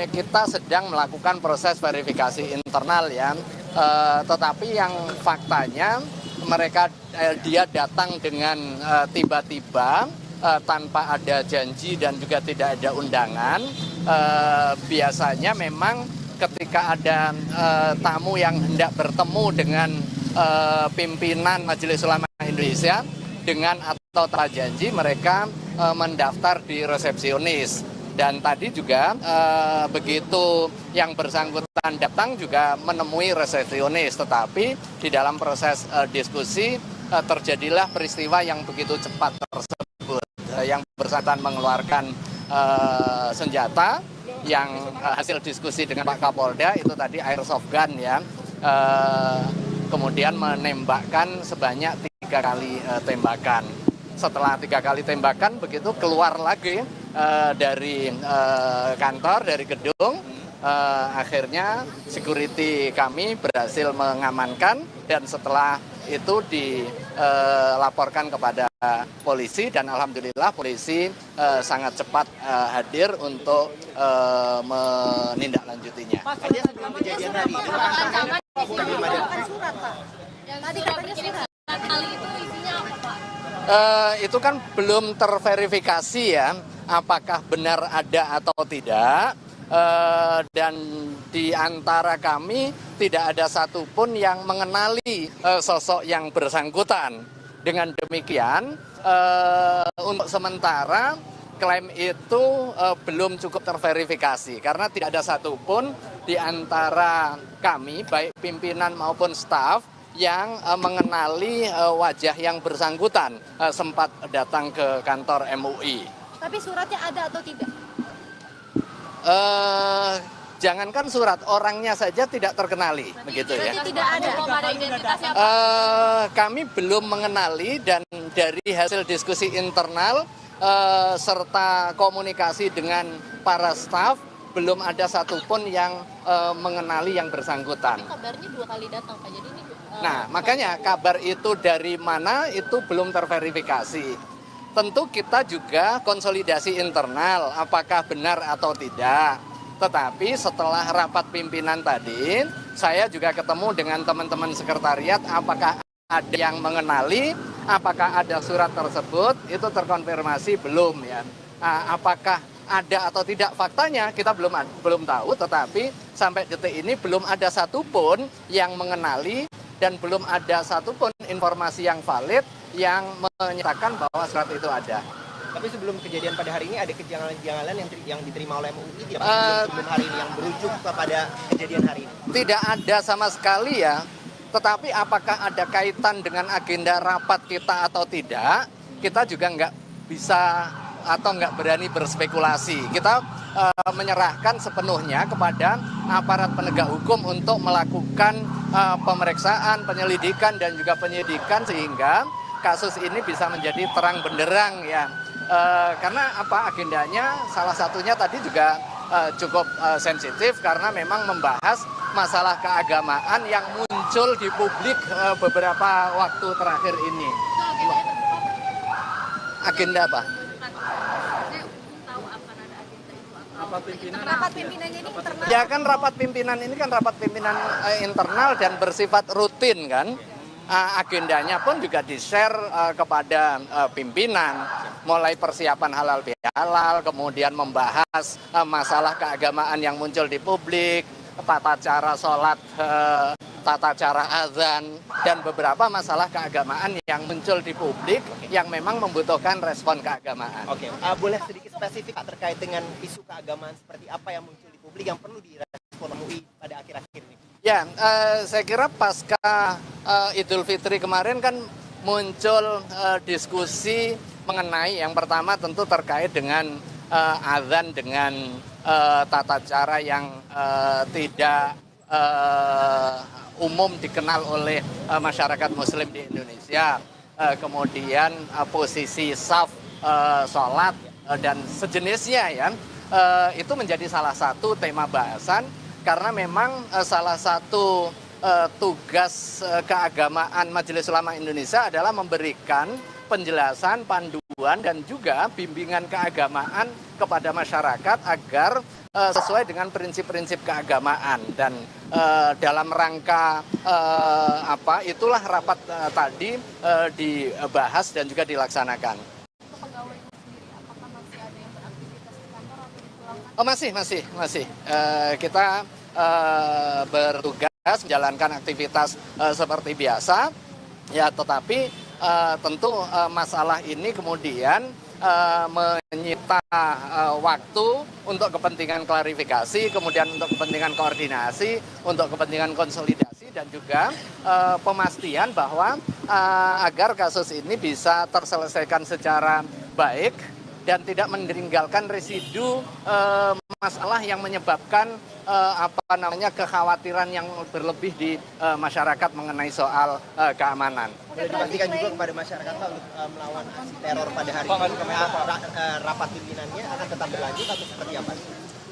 kita sedang melakukan proses verifikasi internal ya. Tetapi yang faktanya dia datang dengan tiba-tiba tanpa ada janji dan juga tidak ada undangan. Biasanya memang ketika ada tamu yang hendak bertemu dengan pimpinan Majelis Ulama Indonesia dengan atau tanpa janji, mereka mendaftar di resepsionis. Dan tadi juga begitu yang bersangkutan datang juga menemui resepsionis, tetapi di dalam proses diskusi terjadilah peristiwa yang begitu cepat tersebut. Yang bersangkutan mengeluarkan senjata, yang hasil diskusi dengan Pak Kapolda itu tadi airsoft gun ya, kemudian menembakkan sebanyak 3 kali tembakan. setelah 3 kali tembakan begitu keluar lagi dari kantor, dari gedung. Akhirnya security kami berhasil mengamankan dan setelah itu dilaporkan kepada polisi dan alhamdulillah polisi sangat cepat hadir untuk menindaklanjutinya. Kejadian hari itu bukan surat, Pak. Tadi katanya surat. Kali itu isinya apa, Pak? Itu kan belum terverifikasi ya, apakah benar ada atau tidak. Dan di antara kami tidak ada satupun yang mengenali sosok yang bersangkutan. Dengan demikian, untuk sementara klaim itu belum cukup terverifikasi karena tidak ada satupun di antara kami, baik pimpinan maupun staf, yang mengenali wajah yang bersangkutan sempat datang ke kantor MUI. Tapi suratnya ada atau tidak? Jangankan surat, orangnya saja tidak terkenali, begitu ya. Tidak ada identitasnya. Kami belum mengenali dan dari hasil diskusi internal serta komunikasi dengan para staf belum ada satupun yang mengenali yang bersangkutan. Tapi kabarnya 2 kali datang, Pak. Jadi ini Nah, makanya kabar itu dari mana itu belum terverifikasi. Tentu kita juga konsolidasi internal, apakah benar atau tidak. Tetapi setelah rapat pimpinan tadi, saya juga ketemu dengan teman-teman sekretariat, apakah ada yang mengenali, apakah ada surat tersebut, itu terkonfirmasi belum ya. Apakah ada atau tidak faktanya kita belum tahu, tetapi sampai detik ini belum ada satupun yang mengenali dan belum ada satupun informasi yang valid yang menyatakan bahwa surat itu ada. Tapi sebelum kejadian pada hari ini ada kejanggalan yang diterima oleh MUI tidak sebelum hari ini yang berujung kepada kejadian hari ini? Tidak ada sama sekali ya. Tetapi apakah ada kaitan dengan agenda rapat kita atau tidak, kita juga nggak bisa atau nggak berani berspekulasi. Kita menyerahkan sepenuhnya kepada aparat penegak hukum untuk melakukan pemeriksaan, penyelidikan dan juga penyidikan sehingga kasus ini bisa menjadi terang benderang ya. Karena apa agendanya salah satunya tadi juga cukup sensitif karena memang membahas masalah keagamaan yang muncul di publik beberapa waktu terakhir ini. Agenda apa? rapat pimpinannya ini internal. Ya kan rapat pimpinan ini kan rapat pimpinan internal dan bersifat rutin kan. Agendanya pun juga di-share kepada pimpinan, mulai persiapan halal bihalal, kemudian membahas masalah keagamaan yang muncul di publik, tata cara sholat, tata cara azan, dan beberapa masalah keagamaan yang muncul di publik yang memang membutuhkan respon keagamaan. Oke, boleh sedikit spesifik terkait dengan isu keagamaan seperti apa yang muncul di publik yang perlu direspon MUI pada akhir-akhir ini? Ya, saya kira pasca Idul Fitri kemarin kan muncul diskusi mengenai yang pertama tentu terkait dengan azan dengan tata cara yang tidak umum dikenal oleh masyarakat muslim di Indonesia. Kemudian posisi saf sholat dan sejenisnya ya, itu menjadi salah satu tema bahasan. Karena memang salah satu tugas keagamaan Majelis Ulama Indonesia adalah memberikan penjelasan, panduan, dan juga bimbingan keagamaan kepada masyarakat agar sesuai dengan prinsip-prinsip keagamaan. Dan dalam rangka itulah rapat tadi dibahas dan juga dilaksanakan. Oh, masih. Kita bertugas menjalankan aktivitas seperti biasa, ya. Tetapi tentu masalah ini kemudian menyita waktu untuk kepentingan klarifikasi, kemudian untuk kepentingan koordinasi, untuk kepentingan konsolidasi, dan juga pemastian bahwa agar kasus ini bisa terselesaikan secara baik dan tidak meninggalkan residu masalah yang menyebabkan kekhawatiran yang berlebih di masyarakat mengenai soal keamanan. Boleh dipastikan juga kepada masyarakat Pak untuk melawan aksi teror pada hari ini, rapat pimpinannya akan tetap berlanjut atau seperti apa?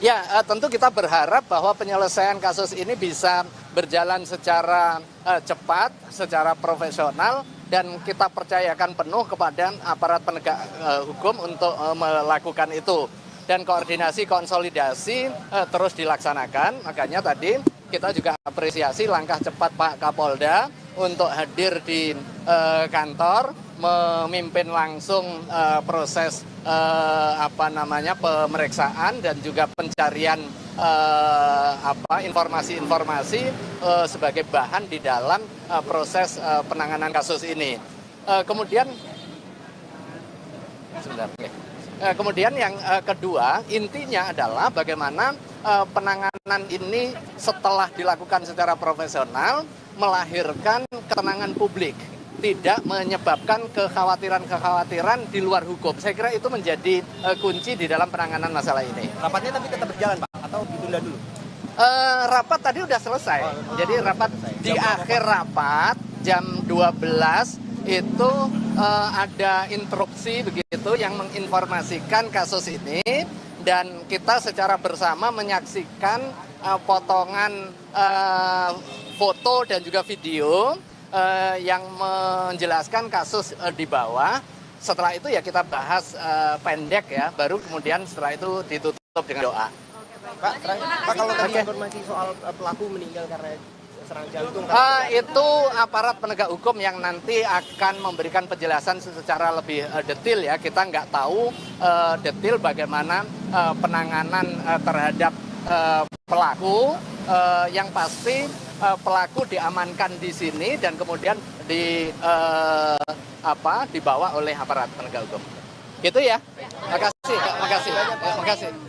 Ya, tentu kita berharap bahwa penyelesaian kasus ini bisa berjalan secara cepat, secara profesional, dan kita percayakan penuh kepada aparat penegak hukum untuk melakukan itu. Dan koordinasi konsolidasi terus dilaksanakan, makanya tadi kita juga apresiasi langkah cepat Pak Kapolda untuk hadir di kantor, memimpin langsung proses pemeriksaan dan juga pencarian informasi-informasi sebagai bahan di dalam proses penanganan kasus ini. Kemudian yang kedua, intinya adalah bagaimana penanganan ini setelah dilakukan secara profesional melahirkan ketenangan publik, tidak menyebabkan kekhawatiran-kekhawatiran di luar hukum. Saya kira itu menjadi kunci di dalam penanganan masalah ini. Rapatnya tapi tetap berjalan Pak, atau ditunda dulu? Rapat tadi udah selesai. Jadi rapat di akhir rapat jam 12 itu ada interupsi begitu yang menginformasikan kasus ini, dan kita secara bersama menyaksikan potongan foto dan juga video yang menjelaskan kasus di bawah. Setelah itu ya kita bahas pendek ya, baru kemudian setelah itu ditutup dengan doa. Pak, kalau tadi informasi soal pelaku meninggal karena serangan jantung. Itu aparat penegak hukum yang nanti akan memberikan penjelasan secara lebih detail ya. Kita nggak tahu detail bagaimana penanganan terhadap pelaku. Yang pasti pelaku diamankan di sini dan kemudian dibawa oleh aparat penegak hukum. Gitu ya. Makasih.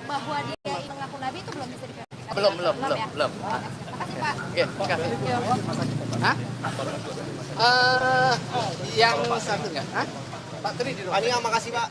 Bahwa dia mengaku nabi itu belum bisa diverifikasi. Belum. Makasih Pak. Oke, makasih. Hah? Yang satu enggak? Hah? Pak Tri di rumah. Makasih Pak.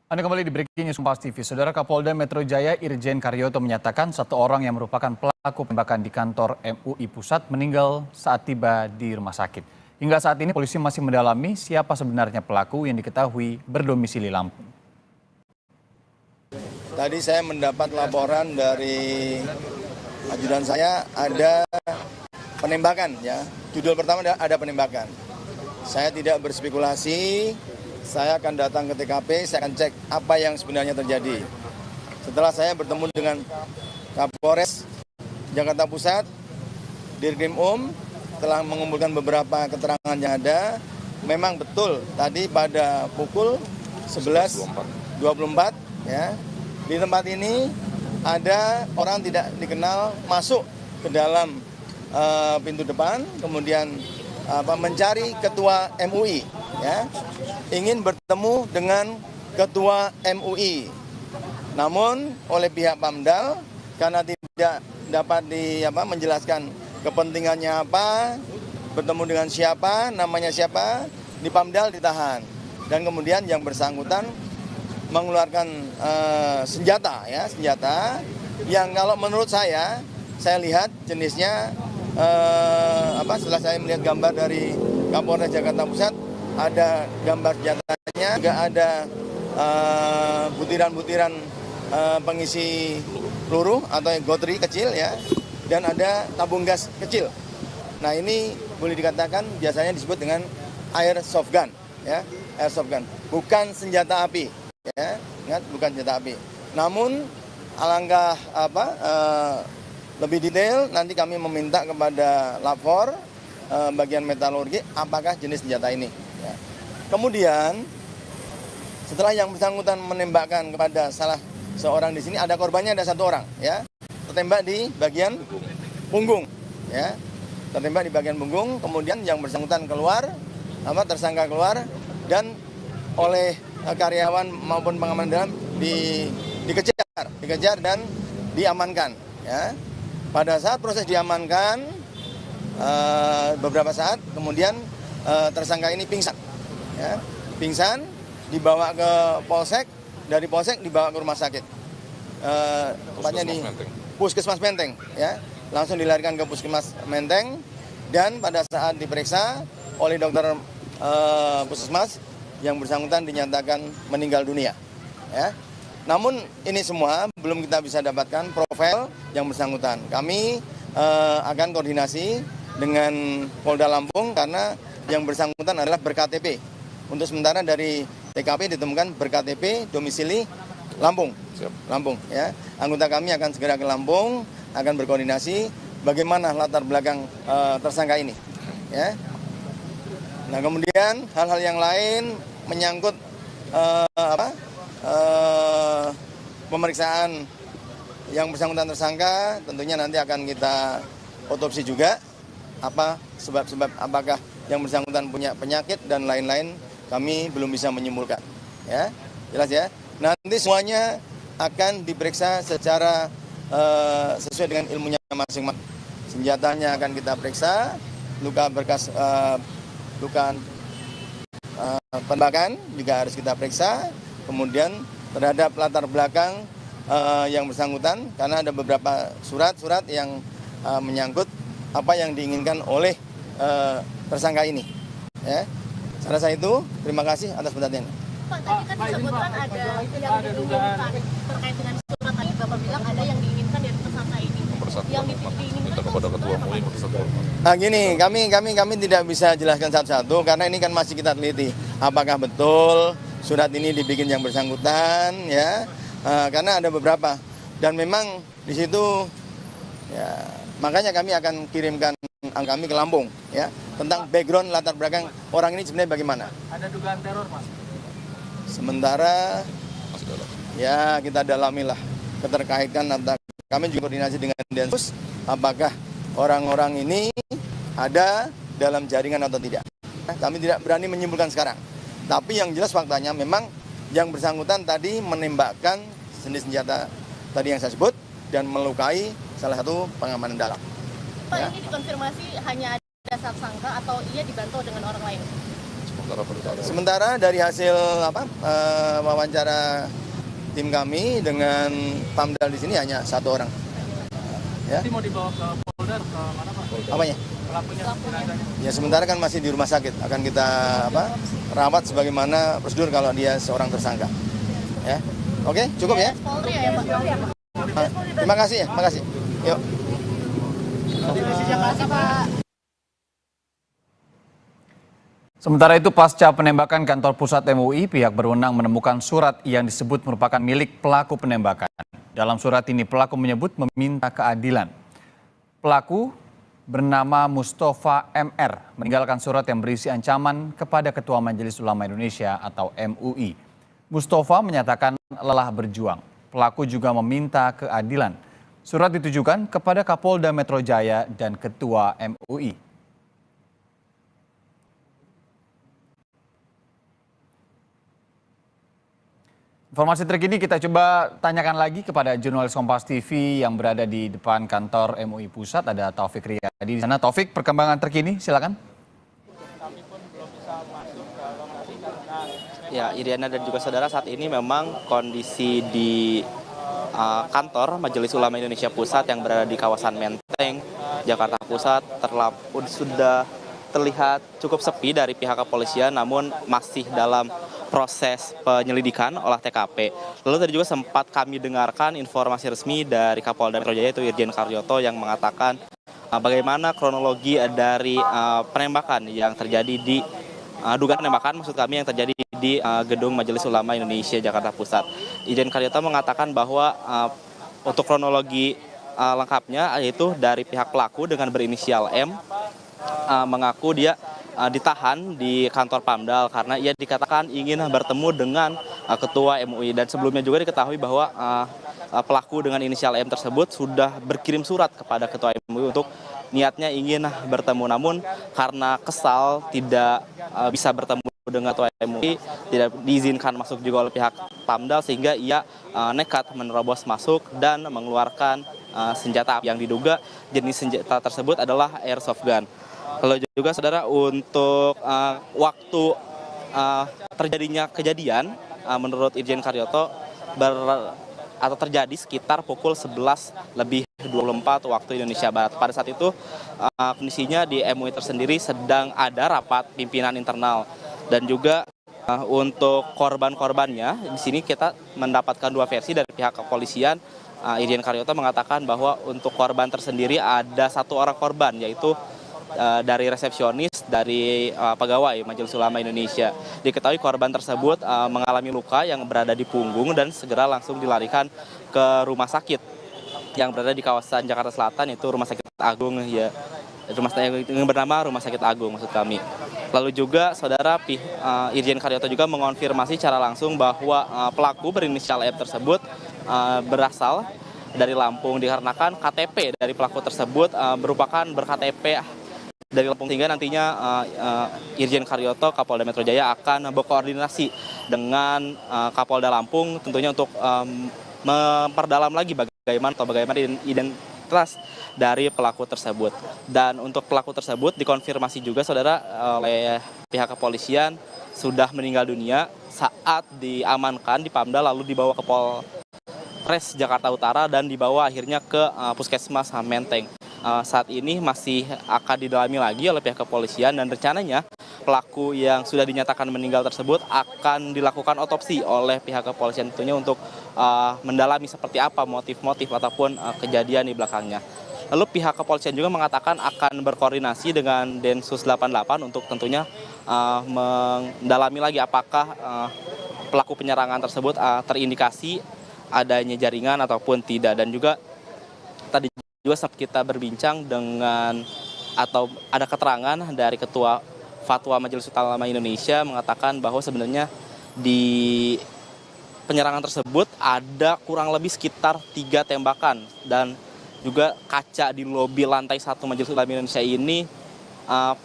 Anda kembali di Breaking News Kompas TV. Saudara Kapolda Metro Jaya Irjen Karyoto menyatakan satu orang yang merupakan pelaku penembakan di kantor MUI Pusat meninggal saat tiba di rumah sakit. Hingga saat ini polisi masih mendalami siapa sebenarnya pelaku yang diketahui berdomisili Lampung. Tadi saya mendapat laporan dari ajudan saya ada penembakan ya. Judul pertama ada penembakan. Saya tidak berspekulasi. Saya akan datang ke TKP, saya akan cek apa yang sebenarnya terjadi. Setelah saya bertemu dengan Kapolres Jakarta Pusat, Dirkrim telah mengumpulkan beberapa keterangan yang ada. Memang betul tadi pada pukul 11.24 ya, di tempat ini ada orang tidak dikenal masuk ke dalam pintu depan, kemudian mencari ketua MUI, ya, ingin bertemu dengan ketua MUI. Namun oleh pihak Pamdal karena tidak dapat menjelaskan kepentingannya apa, bertemu dengan siapa, namanya siapa, di Pamdal ditahan. Dan kemudian yang bersangkutan mengeluarkan senjata yang kalau menurut saya lihat jenisnya. Setelah saya melihat gambar dari Kapolres Jakarta Pusat, ada gambar senjatanya, juga ada butiran-butiran pengisi peluru atau gotri kecil ya, dan ada tabung gas kecil. Nah ini boleh dikatakan biasanya disebut dengan airsoft gun, ya, airsoft gun, bukan senjata api, ya, ingat bukan senjata api. Namun alangkah lebih detail, nanti kami meminta kepada lapor bagian metalurgi apakah jenis senjata ini. Ya. Kemudian setelah yang bersangkutan menembakkan kepada salah seorang di sini, ada korbannya, ada satu orang, ya, tertembak di bagian punggung, ya, tertembak di bagian punggung. Kemudian yang bersangkutan keluar, tersangka keluar, dan oleh karyawan maupun pengaman dalam dikejar dan diamankan, ya. Pada saat proses diamankan, beberapa saat kemudian tersangka ini pingsan, ya, pingsan, dibawa ke Polsek, dari Polsek dibawa ke rumah sakit, tempatnya di Puskesmas Menteng, ya, langsung dilarikan ke Puskesmas Menteng, dan pada saat diperiksa oleh dokter Puskesmas, yang bersangkutan dinyatakan meninggal dunia, ya. Namun ini semua belum kita bisa dapatkan profil yang bersangkutan. Kami akan koordinasi dengan Polda Lampung karena yang bersangkutan adalah ber-KTP. Untuk sementara dari TKP ditemukan ber-KTP domisili Lampung. Lampung, ya. Anggota kami akan segera ke Lampung, akan berkoordinasi bagaimana latar belakang tersangka ini, ya. Nah, kemudian hal-hal yang lain menyangkut pemeriksaan yang bersangkutan tersangka, tentunya nanti akan kita otopsi juga apa sebab-sebab, apakah yang bersangkutan punya penyakit dan lain-lain, kami belum bisa menyimpulkan, ya, jelas ya. Nanti semuanya akan diperiksa secara sesuai dengan ilmunya masing-masing. Senjatanya akan kita periksa, luka bekas luka penembakan juga harus kita periksa, kemudian terhadap latar belakang yang bersangkutan, karena ada beberapa surat-surat yang menyangkut apa yang diinginkan oleh tersangka ini, ya. Saya rasa itu, terima kasih atas perhatiannya. Pak, tadi kan disebutkan ada yang diinginkan terkait dengan surat tadi, Bapak bilang ada yang diinginkan dari tersangka ini. Yang diinginkan kepada ketua MUI. Nah gini, kami tidak bisa jelaskan satu-satu karena ini kan masih kita teliti. Apakah betul surat ini dibikin yang bersangkutan, ya, karena ada beberapa, dan memang di situ, ya, makanya kami akan kirimkan kami ke Lampung, ya, tentang background latar belakang orang ini sebenarnya bagaimana. Ada dugaan teror, Mas? Sementara ya kita dalamilah keterkaitan antara, kami juga koordinasi dengan Densus, apakah orang-orang ini ada dalam jaringan atau tidak. Kami tidak berani menyimpulkan sekarang. Tapi yang jelas faktanya memang yang bersangkutan tadi menembakkan jenis senjata tadi yang saya sebut dan melukai salah satu pengamanan dalam. Pak, ya, ini dikonfirmasi hanya ada tersangka atau ia dibantu dengan orang lain? Sementara dari hasil wawancara tim kami dengan Pamdal di sini hanya 1 orang. Ya. Nanti mau dibawa ke Polda ke mana Pak? Apanya? Pelakunya. Ya sementara kan masih di rumah sakit, akan kita rawat sebagaimana prosedur kalau dia seorang tersangka. Ya. Oke, cukup ya? Polri ya Pak? Terima kasih ya, makasih. Yuk. Terima kasih Pak. Sementara itu, pasca penembakan kantor pusat MUI, pihak berwenang menemukan surat yang disebut merupakan milik pelaku penembakan. Dalam surat ini, pelaku menyebut meminta keadilan. Pelaku bernama Mustafa MR meninggalkan surat yang berisi ancaman kepada Ketua Majelis Ulama Indonesia atau MUI. Mustafa menyatakan lelah berjuang. Pelaku juga meminta keadilan. Surat ditujukan kepada Kapolda Metro Jaya dan Ketua MUI. Informasi terkini kita coba tanyakan lagi kepada jurnalis Kompas TV yang berada di depan kantor MUI Pusat, ada Taufik Riyadi di sana. Taufik, perkembangan terkini, silakan. Ya, Iriana dan juga saudara, saat ini memang kondisi di kantor Majelis Ulama Indonesia Pusat yang berada di kawasan Menteng, Jakarta Pusat sudah terlihat cukup sepi dari pihak kepolisian, namun masih dalam proses penyelidikan olah TKP. Lalu tadi juga sempat kami dengarkan informasi resmi dari Kapolda Metro Jaya, yaitu Irjen Karyoto, yang mengatakan bagaimana kronologi dari penembakan yang terjadi di dugaan penembakan maksud kami yang terjadi di gedung Majelis Ulama Indonesia Jakarta Pusat. Irjen Karyoto mengatakan bahwa untuk kronologi lengkapnya yaitu dari pihak pelaku dengan berinisial M mengaku dia ditahan di kantor Pamdal karena ia dikatakan ingin bertemu dengan Ketua MUI, dan sebelumnya juga diketahui bahwa pelaku dengan inisial M tersebut sudah berkirim surat kepada Ketua MUI untuk niatnya ingin bertemu, namun karena kesal tidak bisa bertemu dengan Ketua MUI, tidak diizinkan masuk juga oleh pihak Pamdal, sehingga ia nekat menerobos masuk dan mengeluarkan senjata yang diduga jenis senjata tersebut adalah airsoft gun. Kalau juga saudara, untuk waktu terjadinya kejadian menurut Irjen Karyoto terjadi sekitar pukul 11:24 waktu Indonesia Barat. Pada saat itu kondisinya di MUI tersendiri sedang ada rapat pimpinan internal, dan juga untuk korban-korbannya di sini kita mendapatkan 2 versi dari pihak kepolisian. Irjen Karyoto mengatakan bahwa untuk korban tersendiri ada 1 orang korban, yaitu dari resepsionis dari pegawai Majelis Ulama Indonesia. Diketahui korban tersebut mengalami luka yang berada di punggung dan segera langsung dilarikan ke rumah sakit yang berada di kawasan Jakarta Selatan, yaitu Rumah Sakit Agung, ya, yang bernama Rumah Sakit Agung maksud kami. Lalu juga saudara, Irjen Karyoto juga mengonfirmasi secara langsung bahwa pelaku berinisial M tersebut berasal dari Lampung, dikarenakan KTP dari pelaku tersebut merupakan berKTP dari Lampung, sehingga nantinya Irjen Karyoto, Kapolda Metro Jaya akan berkoordinasi dengan Kapolda Lampung tentunya untuk memperdalam lagi bagaimana identitas dari pelaku tersebut. Dan untuk pelaku tersebut dikonfirmasi juga saudara oleh pihak kepolisian sudah meninggal dunia saat diamankan di Pamdal, lalu dibawa ke Polres Jakarta Utara dan dibawa akhirnya ke Puskesmas Menteng. Saat ini masih akan didalami lagi oleh pihak kepolisian, dan rencananya pelaku yang sudah dinyatakan meninggal tersebut akan dilakukan otopsi oleh pihak kepolisian tentunya untuk mendalami seperti apa motif-motif ataupun kejadian di belakangnya. Lalu pihak kepolisian juga mengatakan akan berkoordinasi dengan Densus 88 untuk tentunya mendalami lagi apakah pelaku penyerangan tersebut terindikasi adanya jaringan ataupun tidak. Dan juga tadi juga kita berbincang dengan atau ada keterangan dari Ketua Fatwa Majelis Ulama Indonesia mengatakan bahwa sebenarnya di penyerangan tersebut ada kurang lebih sekitar 3 tembakan, dan juga kaca di lobi lantai 1 Majelis Ulama Indonesia ini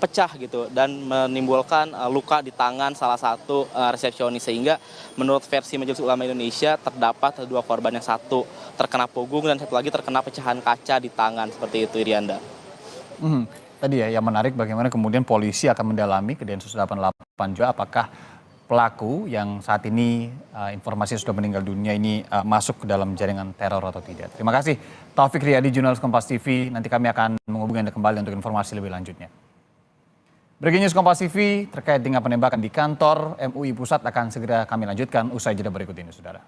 pecah gitu dan menimbulkan luka di tangan salah satu resepsionis, sehingga menurut versi Majelis Ulama Indonesia terdapat 2 korban, yang 1 terkena punggung dan 1 lagi terkena pecahan kaca di tangan, seperti itu Irianda. tadi ya yang menarik bagaimana kemudian polisi akan mendalami ke Densus 88 juga apakah pelaku yang saat ini informasi sudah meninggal dunia ini masuk ke dalam jaringan teror atau tidak. Terima kasih Taufik Riyadi, jurnalis Kompas TV. Nanti kami akan menghubungi Anda kembali untuk informasi lebih lanjutnya. Breaking News Kompas TV terkait dengan penembakan di kantor MUI Pusat akan segera kami lanjutkan usai jeda berikut ini, saudara.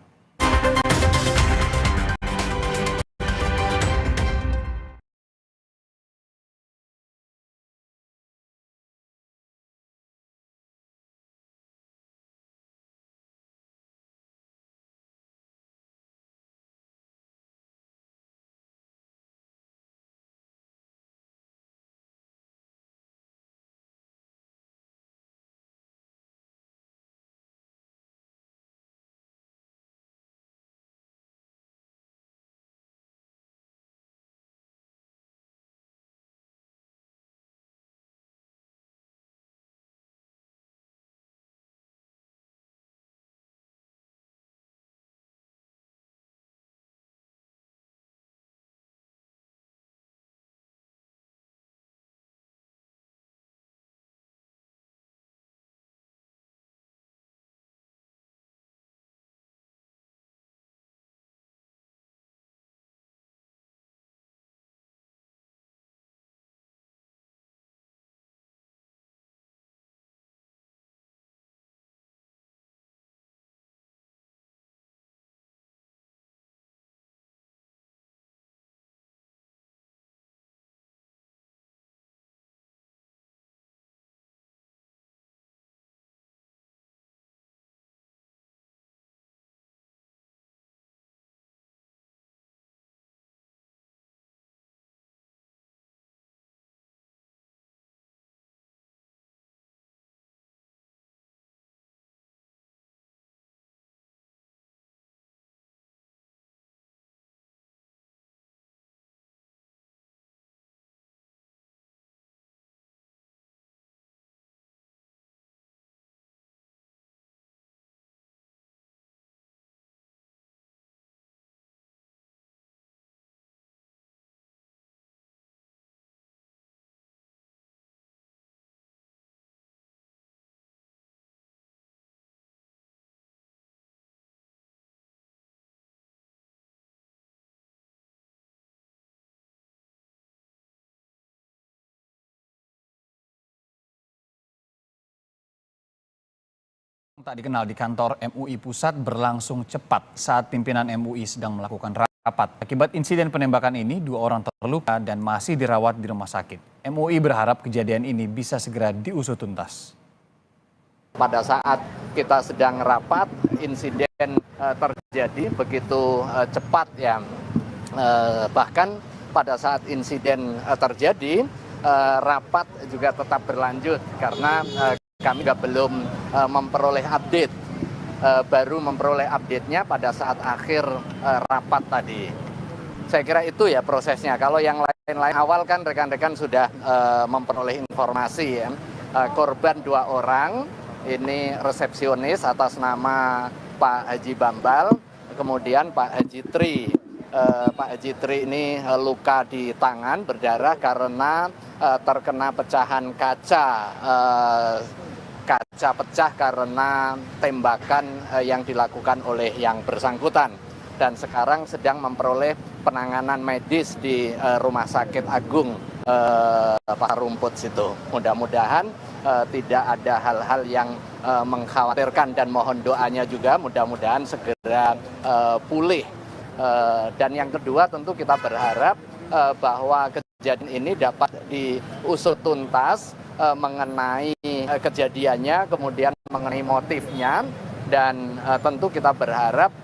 Tak dikenal di kantor MUI Pusat berlangsung cepat saat pimpinan MUI sedang melakukan rapat. Akibat insiden penembakan ini, 2 orang terluka dan masih dirawat di rumah sakit. MUI berharap kejadian ini bisa segera diusut tuntas. Pada saat kita sedang rapat, insiden terjadi begitu cepat ya. Bahkan pada saat insiden terjadi, rapat juga tetap berlanjut karena kami belum memperoleh update, baru memperoleh update-nya pada saat akhir rapat tadi. Saya kira itu ya prosesnya. Kalau yang lain-lain awal kan rekan-rekan sudah memperoleh informasi ya. Korban 2 orang, ini resepsionis atas nama Pak Haji Bambal, kemudian Pak Haji Tri. Pak Haji Tri ini luka di tangan berdarah karena terkena pecahan kaca. Kaca pecah karena tembakan yang dilakukan oleh yang bersangkutan. Dan sekarang sedang memperoleh penanganan medis di Rumah Sakit Agung Pak Rumput situ. Mudah-mudahan tidak ada hal-hal yang mengkhawatirkan dan mohon doanya juga mudah-mudahan segera pulih. Dan yang kedua tentu kita berharap bahwa kejadian ini dapat diusut tuntas mengenai kejadiannya, kemudian mengenai motifnya, dan tentu kita berharap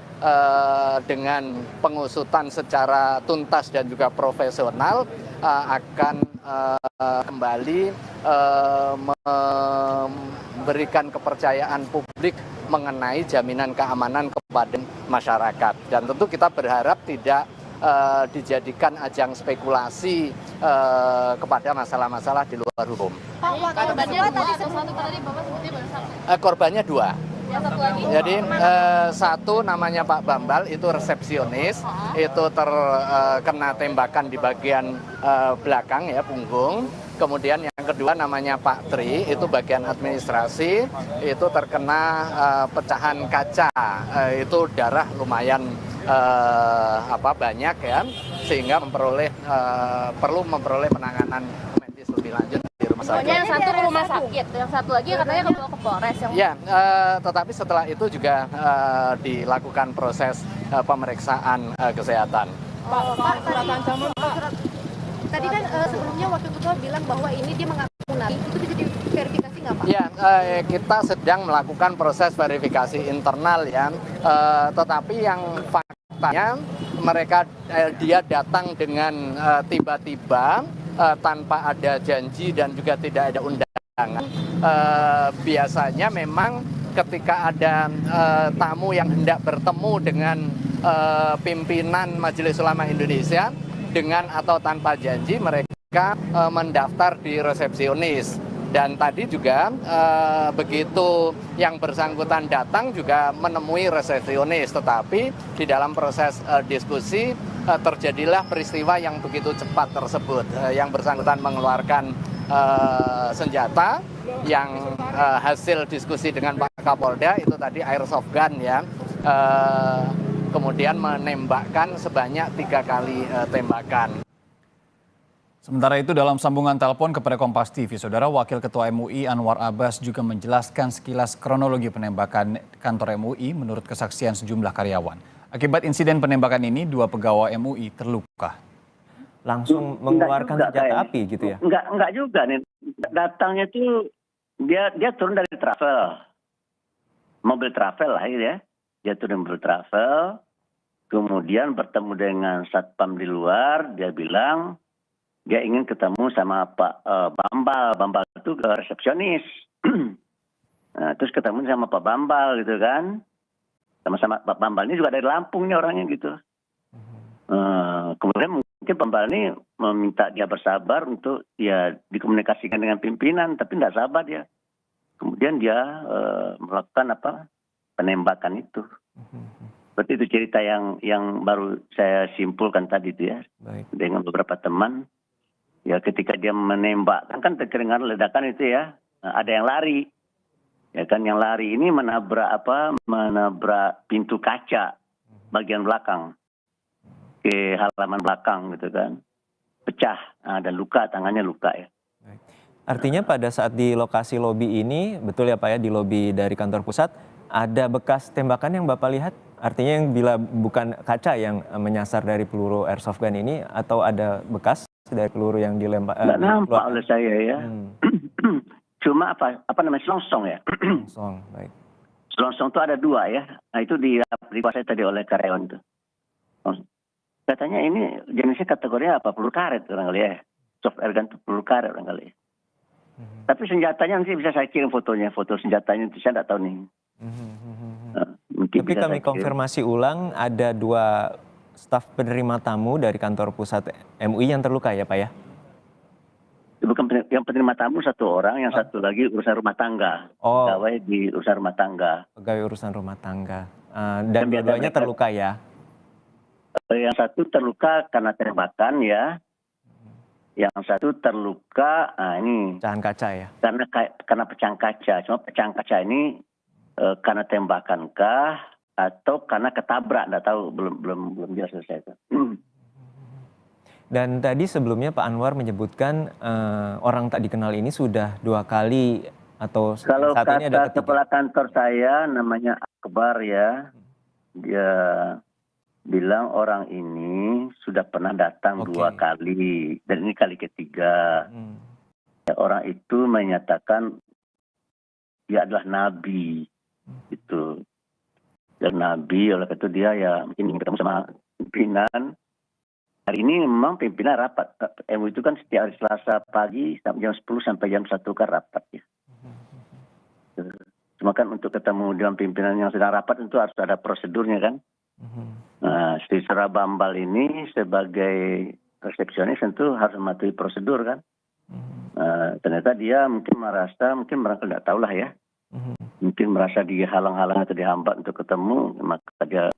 dengan pengusutan secara tuntas dan juga profesional akan kembali memberikan kepercayaan publik mengenai jaminan keamanan kepada masyarakat. Dan tentu kita berharap tidak dijadikan ajang spekulasi kepada masalah-masalah di luar hukum. Pak, korbannya tadi Bapak sebutnya baru 1. Korbannya 2. Yang satu lagi? Jadi satu namanya Pak Bambal, itu resepsionis, itu terkena tembakan di bagian belakang ya, punggung. Kemudian yang kedua namanya Pak Tri, itu bagian administrasi, itu terkena pecahan kaca, itu darah lumayan banyak ya, sehingga perlu memperoleh penanganan medis lebih lanjut di rumah sakit. Pokoknya yang satu ke rumah sakit, yang satu lagi katanya ke Polres. Ya, tetapi setelah itu juga dilakukan proses pemeriksaan kesehatan. Tadi kan sebelumnya Wakil Ketua bilang bahwa ini dia mengaku nabi, itu bisa diverifikasi nggak Pak? Ya, kita sedang melakukan proses verifikasi internal ya, tetapi yang faktanya dia datang dengan tiba-tiba tanpa ada janji dan juga tidak ada undangan. Biasanya memang ketika ada tamu yang hendak bertemu dengan pimpinan Majelis Ulama Indonesia, dengan atau tanpa janji mereka mendaftar di resepsionis. Dan tadi juga begitu yang bersangkutan datang juga menemui resepsionis, tetapi di dalam proses diskusi terjadilah peristiwa yang begitu cepat tersebut. Yang bersangkutan mengeluarkan senjata yang hasil diskusi dengan Pak Kapolda itu tadi airsoft gun ya. Kemudian menembakkan sebanyak 3 kali tembakan. Sementara itu dalam sambungan telepon kepada Kompas TV, Saudara Wakil Ketua MUI Anwar Abbas juga menjelaskan sekilas kronologi penembakan kantor MUI menurut kesaksian sejumlah karyawan. Akibat insiden penembakan ini, 2 pegawai MUI terluka. Langsung mengeluarkan senjata api gitu ya? Enggak juga nih. Datangnya tuh dia turun dari travel. Mobil travel lah ya. Dia turun mobil travel, kemudian bertemu dengan satpam di luar, dia bilang dia ingin ketemu sama Pak Bambal. Bambal itu resepsionis. Nah, terus ketemu sama Pak Bambal gitu kan. Sama-sama Pak Bambal ini juga dari Lampung nih orangnya gitu. Kemudian mungkin Bambal ini meminta dia bersabar untuk ya dikomunikasikan dengan pimpinan, tapi nggak sabar dia. Kemudian dia melakukan penembakan itu. Seperti itu cerita yang baru saya simpulkan tadi itu ya. Baik. Dengan beberapa teman. Ya ketika dia menembak, kan terdengar ledakan itu ya. Nah, ada yang lari. Ya kan yang lari ini menabrak pintu kaca bagian belakang. Ke halaman belakang gitu kan. Pecah. Nah, dan luka, tangannya luka ya. Baik. Artinya pada saat di lokasi lobi ini, betul ya Pak ya, di lobi dari kantor pusat, ada bekas tembakan yang Bapak lihat? Artinya yang bila bukan kaca yang menyasar dari peluru airsoft gun ini, atau ada bekas dari peluru yang dilempar? Nggak nampak oleh saya ya. Cuma selongsong ya. Selongsong, baik. Selongsong itu ada 2 ya. Nah itu dikuasai tadi oleh karyawan itu. Katanya ini jenisnya kategorinya apa? Peluru karet barangkali ya. Soft air gun itu peluru karet barangkali. Tapi senjatanya nanti bisa saya kirim fotonya. Foto senjatanya itu saya nggak tahu nih. Tapi kami konfirmasi ulang, ada 2 staf penerima tamu dari kantor pusat MUI yang terluka ya Pak ya? Bukan yang penerima tamu 1 orang, yang satu lagi urusan rumah tangga. Pegawai di urusan rumah tangga. Pegawai urusan rumah tangga. Dan dua-duanya terluka ya? Yang satu terluka karena tembakan ya. Yang satu terluka, ini pecahan kaca ya? Karena pecahan kaca. Cuma pecahan kaca ini karena tembakan kah atau karena ketabrak? Nggak tahu, belum jelas selesai itu. Dan tadi sebelumnya Pak Anwar menyebutkan orang tak dikenal ini sudah 2 kali atau kalau saat ini ada kata kepala kantor saya namanya Akbar ya, dia bilang orang ini sudah pernah datang 2 kali dan ini kali ketiga. Orang itu menyatakan dia adalah nabi itu. Dan nabi, oleh itu dia ya mungkin ingin ketemu sama pimpinan. Hari ini memang pimpinan rapat. MUI itu kan setiap hari Selasa pagi sampai jam 10 sampai jam 1 kan rapat ya. Cuma kan untuk ketemu dengan pimpinan yang sedang rapat itu harus ada prosedurnya kan. Nah, si Sera Bambal ini sebagai resepsionis tentu harus mematuhi prosedur kan. Ternyata dia mungkin barangkali nggak tahu lah ya. Mungkin merasa dihalang-halang atau dihambat untuk ketemu, maka dia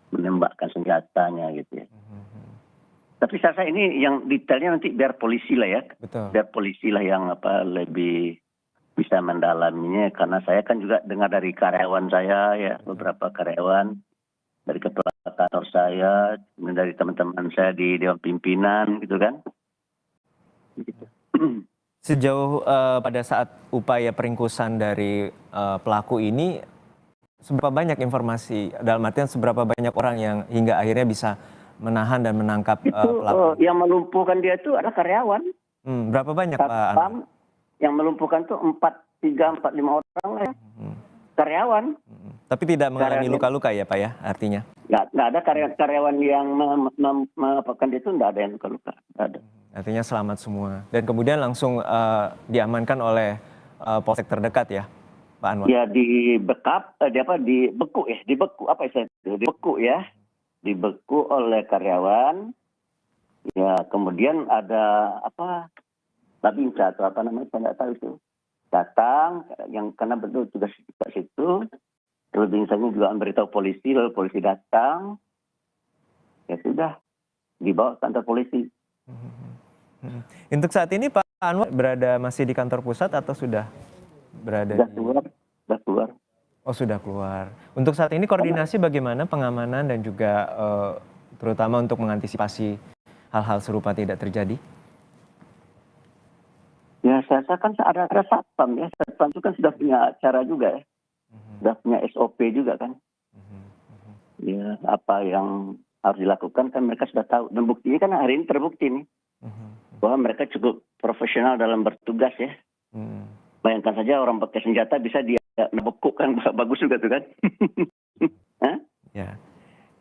menembakkan senjatanya gitu ya. Tapi saya rasa ini yang detailnya nanti biar polisi lah ya. Betul. Biar polisi lah yang lebih bisa mendalaminya, karena saya kan juga dengar dari karyawan saya ya, beberapa karyawan, dari kepala kantor saya, dari teman-teman saya di Dewan Pimpinan gitu kan. Gitu. Sejauh pada saat upaya peringkusan dari pelaku ini, seberapa banyak informasi, dalam artian seberapa banyak orang yang hingga akhirnya bisa menahan dan menangkap pelaku? Yang melumpuhkan dia itu adalah karyawan. Berapa banyak Pak Anwar? Yang melumpuhkan tuh 4, 5 orang lah ya. Karyawan. Tapi tidak mengalami luka-luka ya Pak ya artinya? Nggak ada karyawan yang melaporkan dia itu, nggak ada yang luka-luka. Nggak ada. Artinya selamat semua. Dan kemudian langsung diamankan oleh polsek terdekat ya Pak Anwar? Ya dibeku ya. Dibeku oleh karyawan. Ya kemudian ada Babinsa atau apa namanya, saya nggak tahu itu. Datang, yang karena betul tugas di situ. Lalu Babinsanya juga memberitahu polisi, lalu polisi datang. Ya sudah, dibawa ke kantor polisi. Untuk saat ini Pak Anwar masih di kantor pusat atau sudah berada Sudah keluar. Oh sudah keluar. Untuk saat ini koordinasi bagaimana pengamanan dan juga terutama untuk mengantisipasi hal-hal serupa tidak terjadi? Ya saya kan ada satpam ya. Satpam itu kan sudah punya cara juga ya. Sudah punya SOP juga kan. Ya apa yang harus dilakukan kan mereka sudah tahu. Dan buktinya kan hari ini terbukti nih. Bahwa mereka cukup profesional dalam bertugas ya. Bayangkan saja orang pakai senjata bisa dia ngebekuk kan, bagus juga tuh kan. Ya,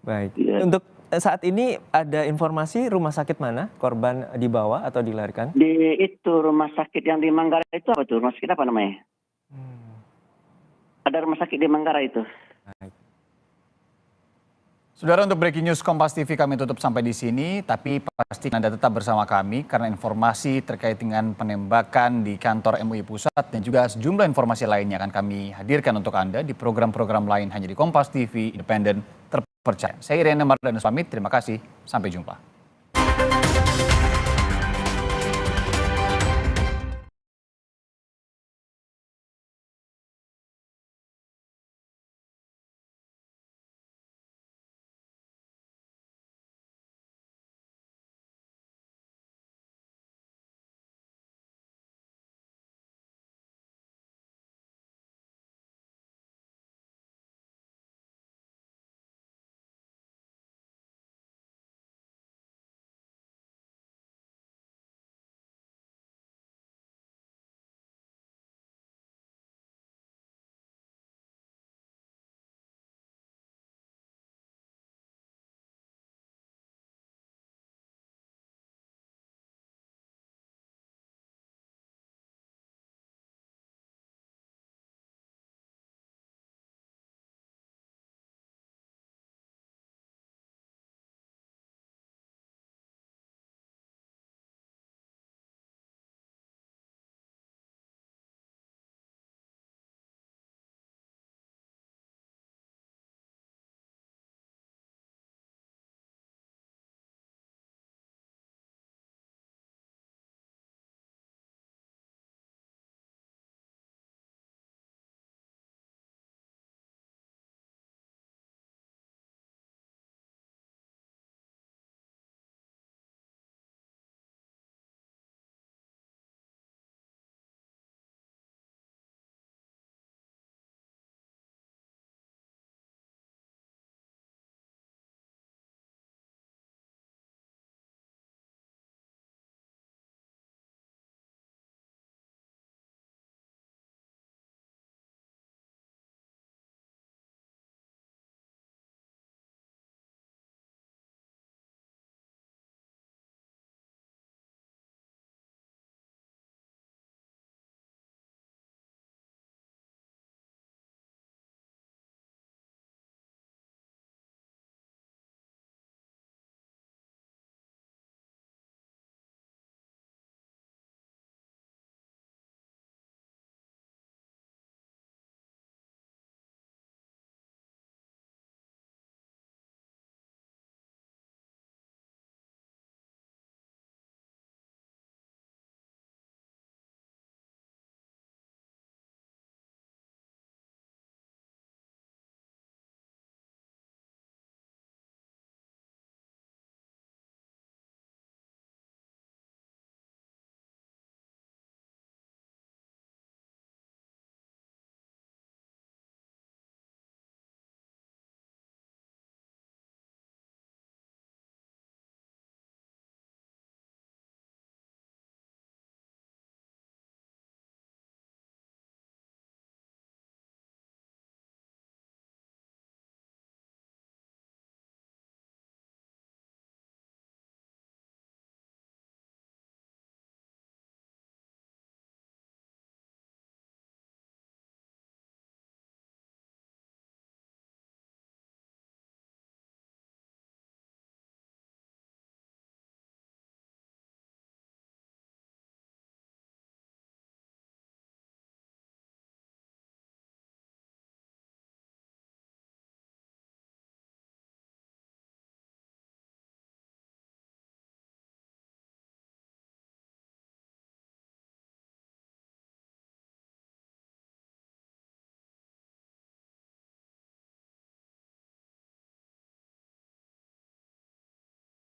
baik. Ya. Untuk saat ini ada informasi rumah sakit mana korban dibawa atau dilarikan? Di itu rumah sakit yang di Manggarai itu apa tuh? Rumah sakit apa namanya? Ada rumah sakit di Manggarai itu. Baik. Saudara, untuk Breaking News Kompas TV kami tutup sampai di sini, tapi pastikan Anda tetap bersama kami karena informasi terkait dengan penembakan di kantor MUI Pusat dan juga sejumlah informasi lainnya akan kami hadirkan untuk Anda di program-program lain hanya di Kompas TV, independen, terpercaya. Saya Irene Mardanus pamit, terima kasih, sampai jumpa.